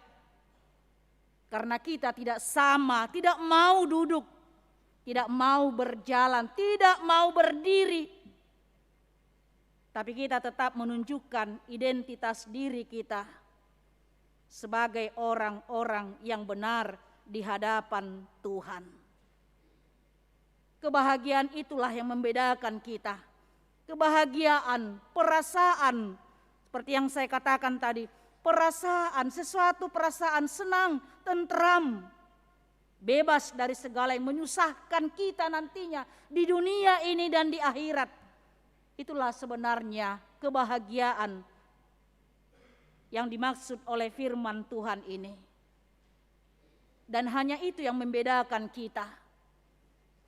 Karena kita tidak sama, tidak mau duduk, tidak mau berjalan, tidak mau berdiri. Tapi kita tetap menunjukkan identitas diri kita sebagai orang-orang yang benar di hadapan Tuhan. Kebahagiaan itulah yang membedakan kita. Kebahagiaan, perasaan, seperti yang saya katakan tadi, perasaan, sesuatu perasaan senang, tentram, bebas dari segala yang menyusahkan kita nantinya di dunia ini dan di akhirat. Itulah sebenarnya kebahagiaan yang dimaksud oleh firman Tuhan ini. Dan hanya itu yang membedakan kita.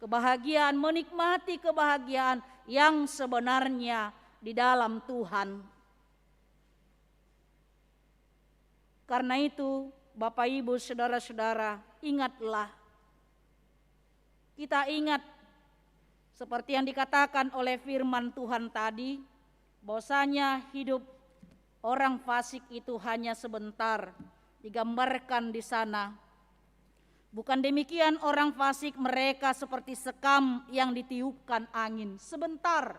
Kebahagiaan, menikmati kebahagiaan yang sebenarnya di dalam Tuhan. Karena itu, Bapak Ibu, saudara-saudara, ingatlah. Kita ingat seperti yang dikatakan oleh firman Tuhan tadi, bahwasanya hidup orang fasik itu hanya sebentar, digambarkan di sana. Bukan demikian orang fasik, mereka seperti sekam yang ditiupkan angin. Sebentar.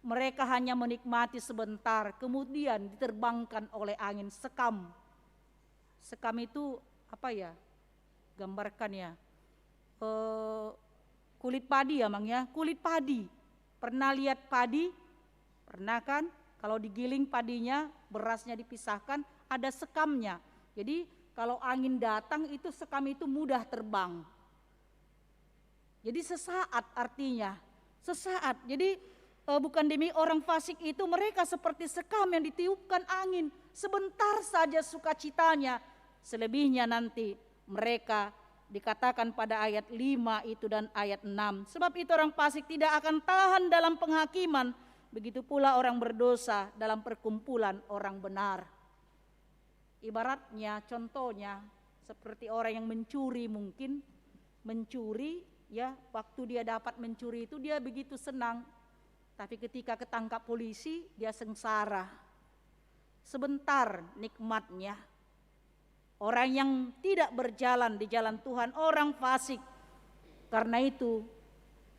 Mereka hanya menikmati sebentar, kemudian diterbangkan oleh angin. Sekam. Sekam itu apa ya? Gambarkan ya. Kulit padi ya, Mang ya. Kulit padi. Pernah lihat padi? Pernah kan? Kalau digiling padinya, berasnya dipisahkan, ada sekamnya. Jadi kalau angin datang itu sekam itu mudah terbang. Jadi sesaat artinya, sesaat. Jadi bukan demi orang fasik itu, mereka seperti sekam yang ditiupkan angin. Sebentar saja sukacitanya, selebihnya nanti mereka dikatakan pada ayat 5 itu dan ayat 6. Sebab itu orang fasik tidak akan tahan dalam penghakiman, begitu pula orang berdosa dalam perkumpulan orang benar. Ibaratnya, contohnya seperti orang yang mencuri, mungkin mencuri ya, waktu dia dapat mencuri itu dia begitu senang, tapi ketika ketangkap polisi dia sengsara. Sebentar nikmatnya. Orang yang tidak berjalan di jalan Tuhan, orang fasik. Karena itu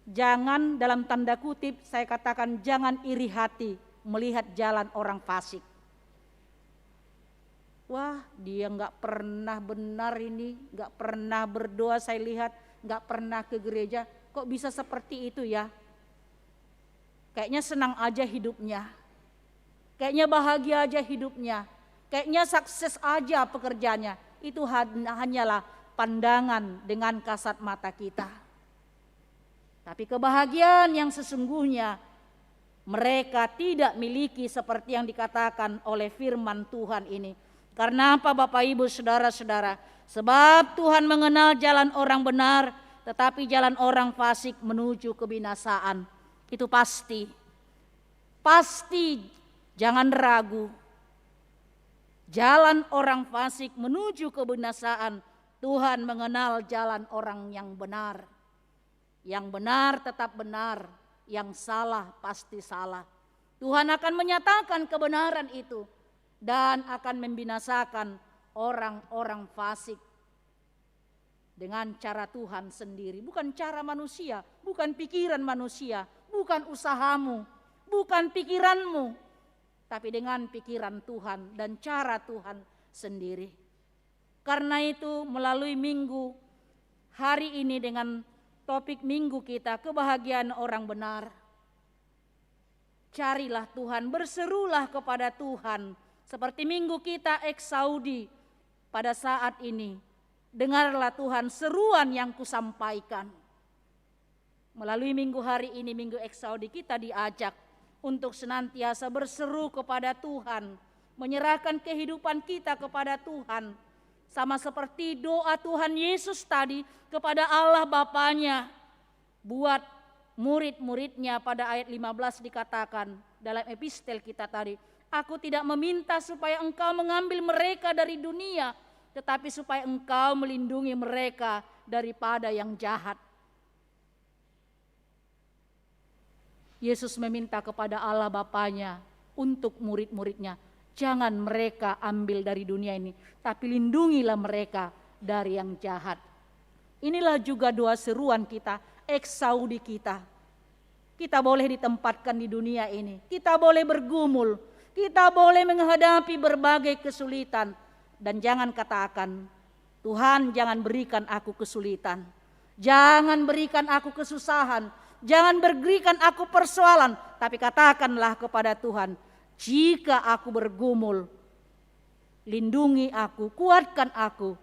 jangan, dalam tanda kutip saya katakan, jangan iri hati melihat jalan orang fasik. Wah, dia nggak pernah benar ini, nggak pernah berdoa, saya lihat nggak pernah ke gereja, kok bisa seperti itu ya? Kayaknya senang aja hidupnya, kayaknya bahagia aja hidupnya, kayaknya sukses aja pekerjaannya. Itu hanyalah pandangan dengan kasat mata kita. Tapi kebahagiaan yang sesungguhnya mereka tidak miliki seperti yang dikatakan oleh firman Tuhan ini. Karena apa Bapak Ibu saudara-saudara? Sebab Tuhan mengenal jalan orang benar, tetapi jalan orang fasik menuju kebinasaan. Itu pasti. Pasti, jangan ragu. jalan orang fasik menuju kebinasaan. Tuhan mengenal jalan orang yang benar. Yang benar tetap benar, yang salah pasti salah. Tuhan akan menyatakan kebenaran itu dan akan membinasakan orang-orang fasik dengan cara Tuhan sendiri, bukan cara manusia, bukan pikiran manusia, bukan usahamu, bukan pikiranmu, tapi dengan pikiran Tuhan dan cara Tuhan sendiri. Karena itu melalui minggu hari ini dengan topik minggu kita, kebahagiaan orang benar. Carilah Tuhan, berserulah kepada Tuhan. Seperti minggu kita Eksaudi pada saat ini. Dengarlah Tuhan seruan yang kusampaikan. Melalui minggu hari ini, minggu Eksaudi, kita diajak untuk senantiasa berseru kepada Tuhan. Menyerahkan kehidupan kita kepada Tuhan. Sama seperti doa Tuhan Yesus tadi kepada Allah Bapanya. Buat murid-muridnya pada ayat 15 dikatakan dalam epistel kita tadi. Aku tidak meminta supaya engkau mengambil mereka dari dunia, tetapi supaya engkau melindungi mereka daripada yang jahat. Yesus meminta kepada Allah Bapanya untuk murid-muridnya. Jangan mereka ambil dari dunia ini, tapi lindungilah mereka dari yang jahat. Inilah juga doa seruan kita, Eksaudi kita. Kita boleh ditempatkan di dunia ini, kita boleh bergumul, kita boleh menghadapi berbagai kesulitan. Dan jangan katakan, Tuhan jangan berikan aku kesulitan, jangan berikan aku kesusahan, jangan berikan aku persoalan. Tapi katakanlah kepada Tuhan, jika aku bergumul, lindungi aku, kuatkan aku,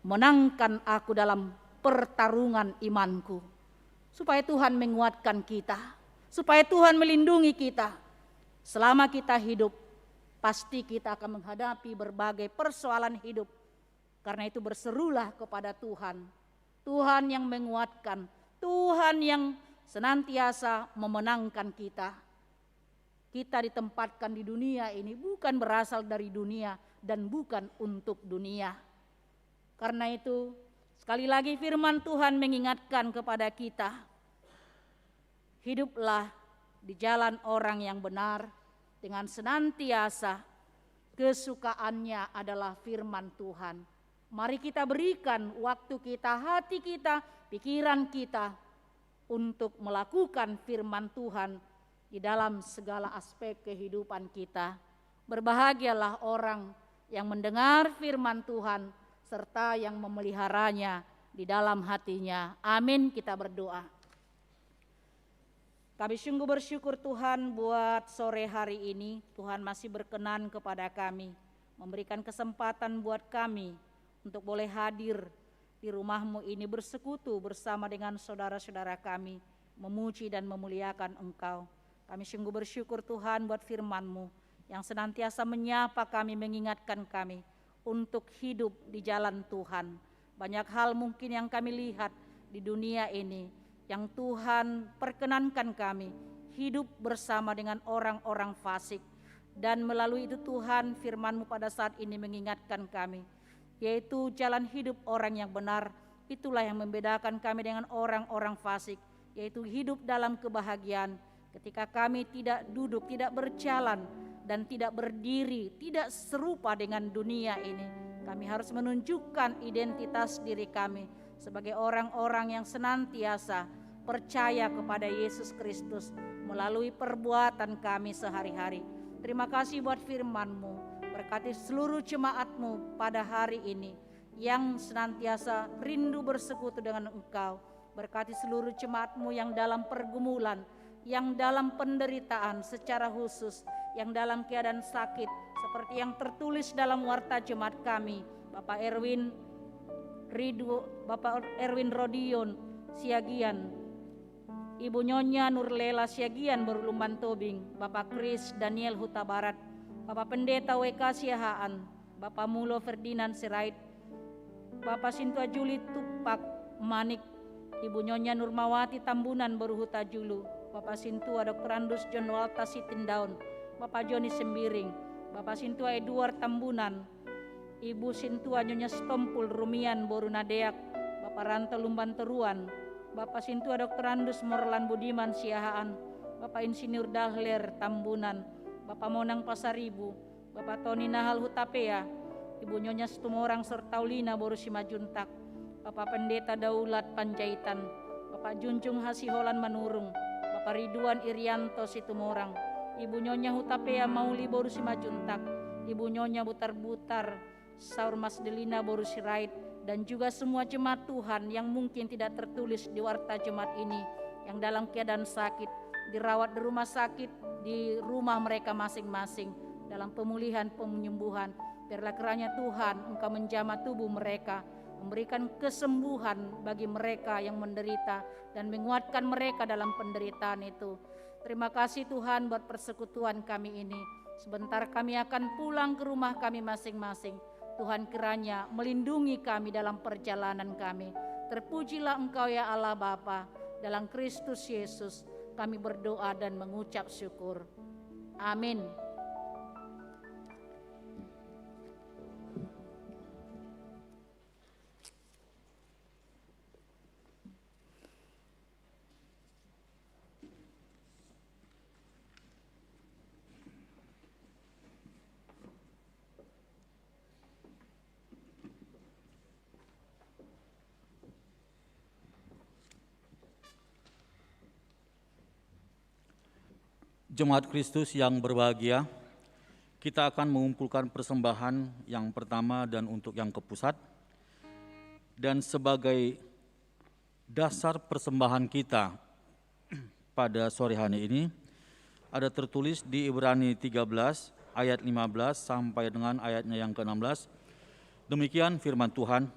menangkan aku dalam pertarungan imanku. Supaya Tuhan menguatkan kita, supaya Tuhan melindungi kita. Selama kita hidup, pasti kita akan menghadapi berbagai persoalan hidup. Karena itu berserulah kepada Tuhan. Tuhan yang menguatkan, Tuhan yang senantiasa memenangkan kita. Kita ditempatkan di dunia ini bukan berasal dari dunia dan bukan untuk dunia. Karena itu sekali lagi firman Tuhan mengingatkan kepada kita. Hiduplah di jalan orang yang benar dengan senantiasa kesukaannya adalah firman Tuhan. Mari kita berikan waktu kita, hati kita, pikiran kita untuk melakukan firman Tuhan di dalam segala aspek kehidupan kita. Berbahagialah orang yang mendengar firman Tuhan serta yang memeliharanya di dalam hatinya. Amin, kita berdoa. Kami sungguh bersyukur Tuhan buat sore hari ini. Tuhan masih berkenan kepada kami, memberikan kesempatan buat kami untuk boleh hadir di rumah-Mu ini bersekutu bersama dengan saudara-saudara kami, memuji dan memuliakan Engkau. Kami sungguh bersyukur Tuhan buat firman-Mu yang senantiasa menyapa kami, mengingatkan kami untuk hidup di jalan Tuhan. Banyak hal mungkin yang kami lihat di dunia ini yang Tuhan perkenankan kami hidup bersama dengan orang-orang fasik. Dan melalui itu Tuhan, firman-Mu pada saat ini mengingatkan kami, yaitu jalan hidup orang yang benar. Itulah yang membedakan kami dengan orang-orang fasik, yaitu hidup dalam kebahagiaan. Ketika kami tidak duduk, tidak berjalan, dan tidak berdiri, tidak serupa dengan dunia ini. Kami harus menunjukkan identitas diri kami sebagai orang-orang yang senantiasa percaya kepada Yesus Kristus melalui perbuatan kami sehari-hari. Terima kasih buat firman-Mu. Berkati seluruh jemaat-Mu pada hari ini yang senantiasa rindu bersekutu dengan Engkau. Berkati seluruh jemaat-Mu yang dalam pergumulan, yang dalam penderitaan secara khusus, yang dalam keadaan sakit, seperti yang tertulis dalam warta jemaat kami, Bapak Erwin Rodion Siagian, Ibu Nyonya Nurlela Siagian Berlumban Tobing, Bapak Kris Daniel Huta Barat, Bapak Pendeta WK Siahaan, Bapak Mulo Ferdinand Sirait, Bapak Sintua Juli Tupak Manik, Ibu Nyonya Nurmawati Tambunan Berhuta Julu, Bapak Sintua Dr. Andus John Walta Sitindaun, Bapak Joni Sembiring, Bapak Sintua Edward Tambunan, Ibu Sintua Nyonya Stompul Rumian Borunadeak, Bapak Ranta Lumban Teruan, Bapak Sintua Dr. Andus Morlan Budiman Siahaan, Bapak Insinyur Dahler Tambunan, Bapak Monang Pasaribu, Bapak Tony Nahal Hutapea, Ibu Nyonya Stumorang Sertaulina Boru Simajuntak, Bapak Pendeta Daulat Panjaitan, Bapak Junjung Hasiholan Manurung, Bapak Ridwan Irianto Situmorang, Ibu Nyonya Hutapea Mauli Boru Simajuntak, Ibu Nyonya Butar-Butar Saur Mas Delina Boru Sirait, dan juga semua jemaat Tuhan yang mungkin tidak tertulis di warta jemaat ini, yang dalam keadaan sakit, dirawat di rumah sakit, di rumah mereka masing-masing, dalam pemulihan penyembuhan. Biarlah kiranya Tuhan Engkau menjamah tubuh mereka, memberikan kesembuhan bagi mereka yang menderita dan menguatkan mereka dalam penderitaan itu. Terima kasih Tuhan buat persekutuan kami ini. Sebentar kami akan pulang ke rumah kami masing-masing. Tuhan kiranya melindungi kami dalam perjalanan kami. Terpujilah Engkau ya Allah Bapa, dalam Kristus Yesus kami berdoa dan mengucap syukur. Amin. Jemaat Kristus yang berbahagia, kita akan mengumpulkan persembahan yang pertama dan untuk yang ke pusat. Dan sebagai dasar persembahan kita pada sore hari ini, ada tertulis di Ibrani 13 ayat 15 sampai dengan ayatnya yang ke-16. Demikian firman Tuhan.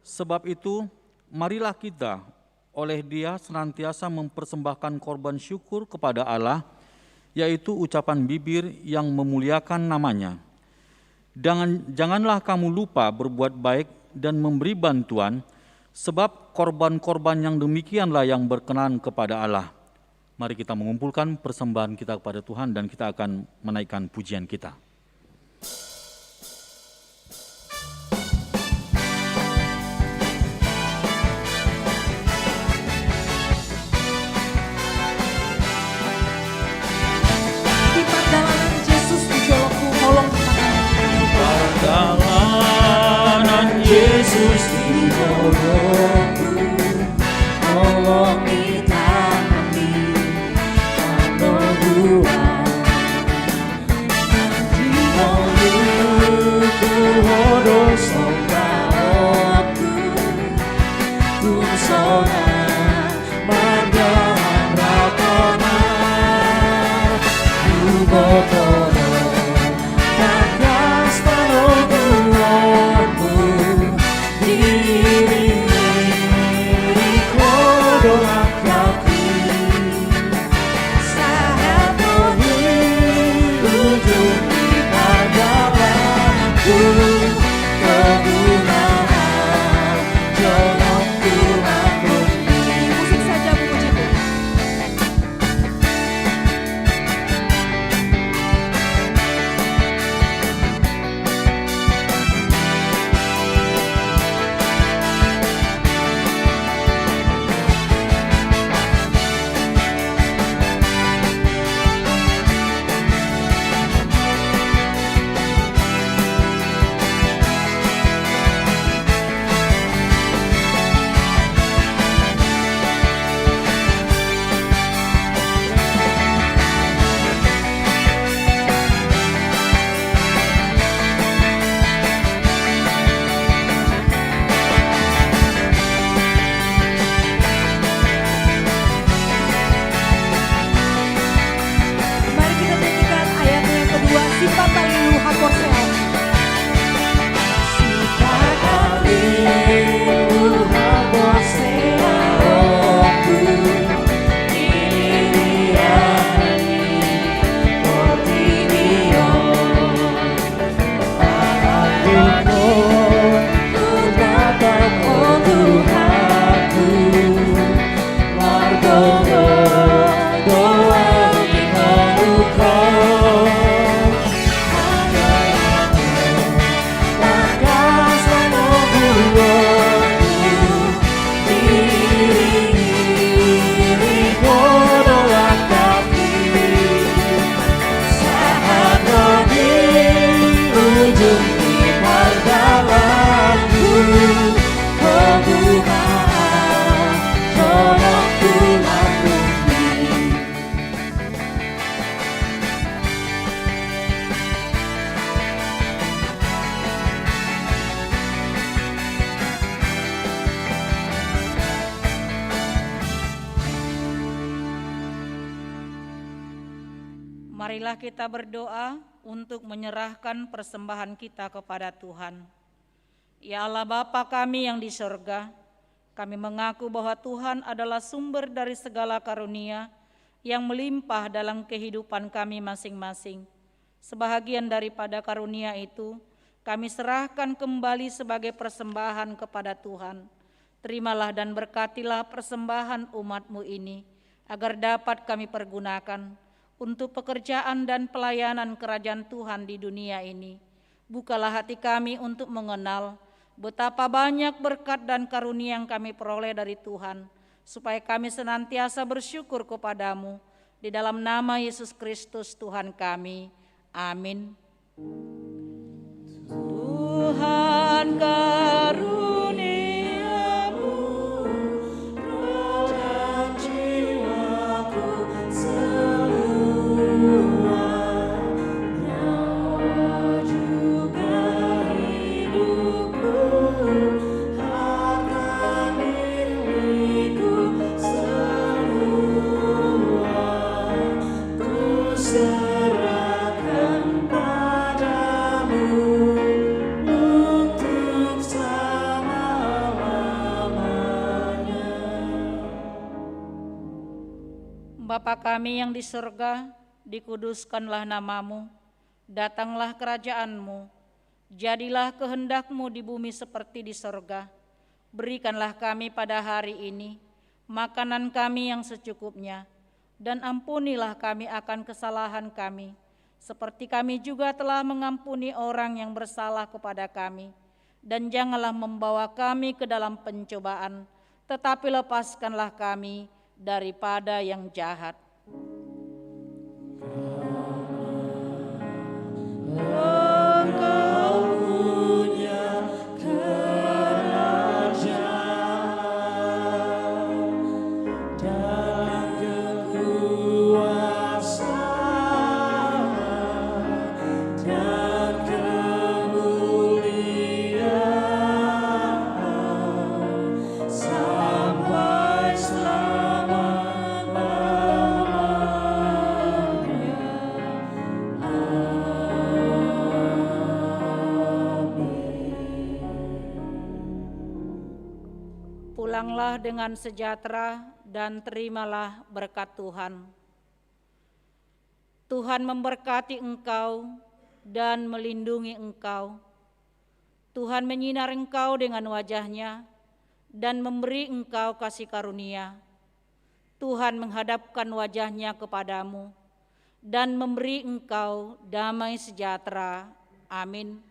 Sebab itu, marilah kita oleh Dia senantiasa mempersembahkan korban syukur kepada Allah, yaitu ucapan bibir yang memuliakan namanya. Janganlah kamu lupa berbuat baik dan memberi bantuan, sebab korban-korban yang demikianlah yang berkenan kepada Allah. Mari kita mengumpulkan persembahan kita kepada Tuhan dan kita akan menaikkan pujian kita. Perjalanan Yesus di bawahku, tolongi kami berdua. Di bawahku hodos sombawku, kunsona mandahan rakona, kubotono pembukaan jodohku latumi. Marilah kita berdoa untuk menyerahkan persembahan kita kepada Tuhan. Ya Allah Bapa kami yang di sorga, kami mengaku bahwa Tuhan adalah sumber dari segala karunia yang melimpah dalam kehidupan kami masing-masing. Sebahagian daripada karunia itu kami serahkan kembali sebagai persembahan kepada Tuhan. Terimalah dan berkatilah persembahan umat-Mu ini, agar dapat kami pergunakan untuk pekerjaan dan pelayanan kerajaan Tuhan di dunia ini. Bukalah hati kami untuk mengenal betapa banyak berkat dan karunia yang kami peroleh dari Tuhan, supaya kami senantiasa bersyukur kepadamu. Di dalam nama Yesus Kristus Tuhan kami. Amin. Tuhan karuniamu, roh dan jiwaku semua, nyawa juga hidupku, harta milikku semua, ku serahkan padamu untuk selama-lamanya. Bapa kami yang di surga, dikuduskanlah namamu, datanglah kerajaan-Mu, jadilah kehendak-Mu di bumi seperti di surga. Berikanlah kami pada hari ini makanan kami yang secukupnya, dan ampunilah kami akan kesalahan kami, seperti kami juga telah mengampuni orang yang bersalah kepada kami. Dan janganlah membawa kami ke dalam pencobaan, tetapi lepaskanlah kami daripada yang jahat. Engkau punya kerajaan dan kekuasaan dan kemuliaan sampai selama-lamanya. Pulanglah dengan sejahtera dan terimalah berkat Tuhan. Tuhan memberkati engkau dan melindungi engkau. Tuhan menyinar engkau dengan wajah-Nya dan memberi engkau kasih karunia. Tuhan menghadapkan wajah-Nya kepadamu dan memberi engkau damai sejahtera. Amin.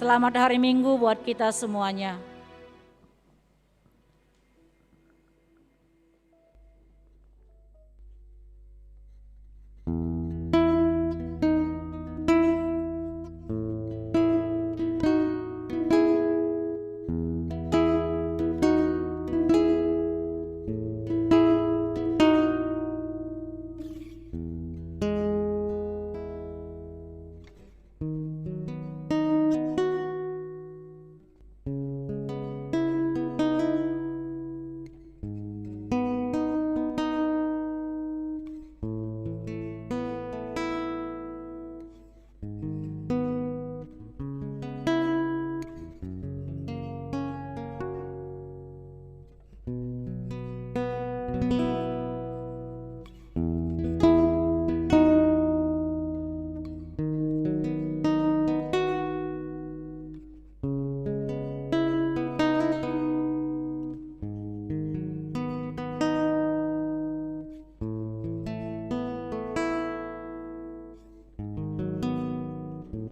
Selamat hari Minggu buat kita semuanya.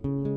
Tuhan.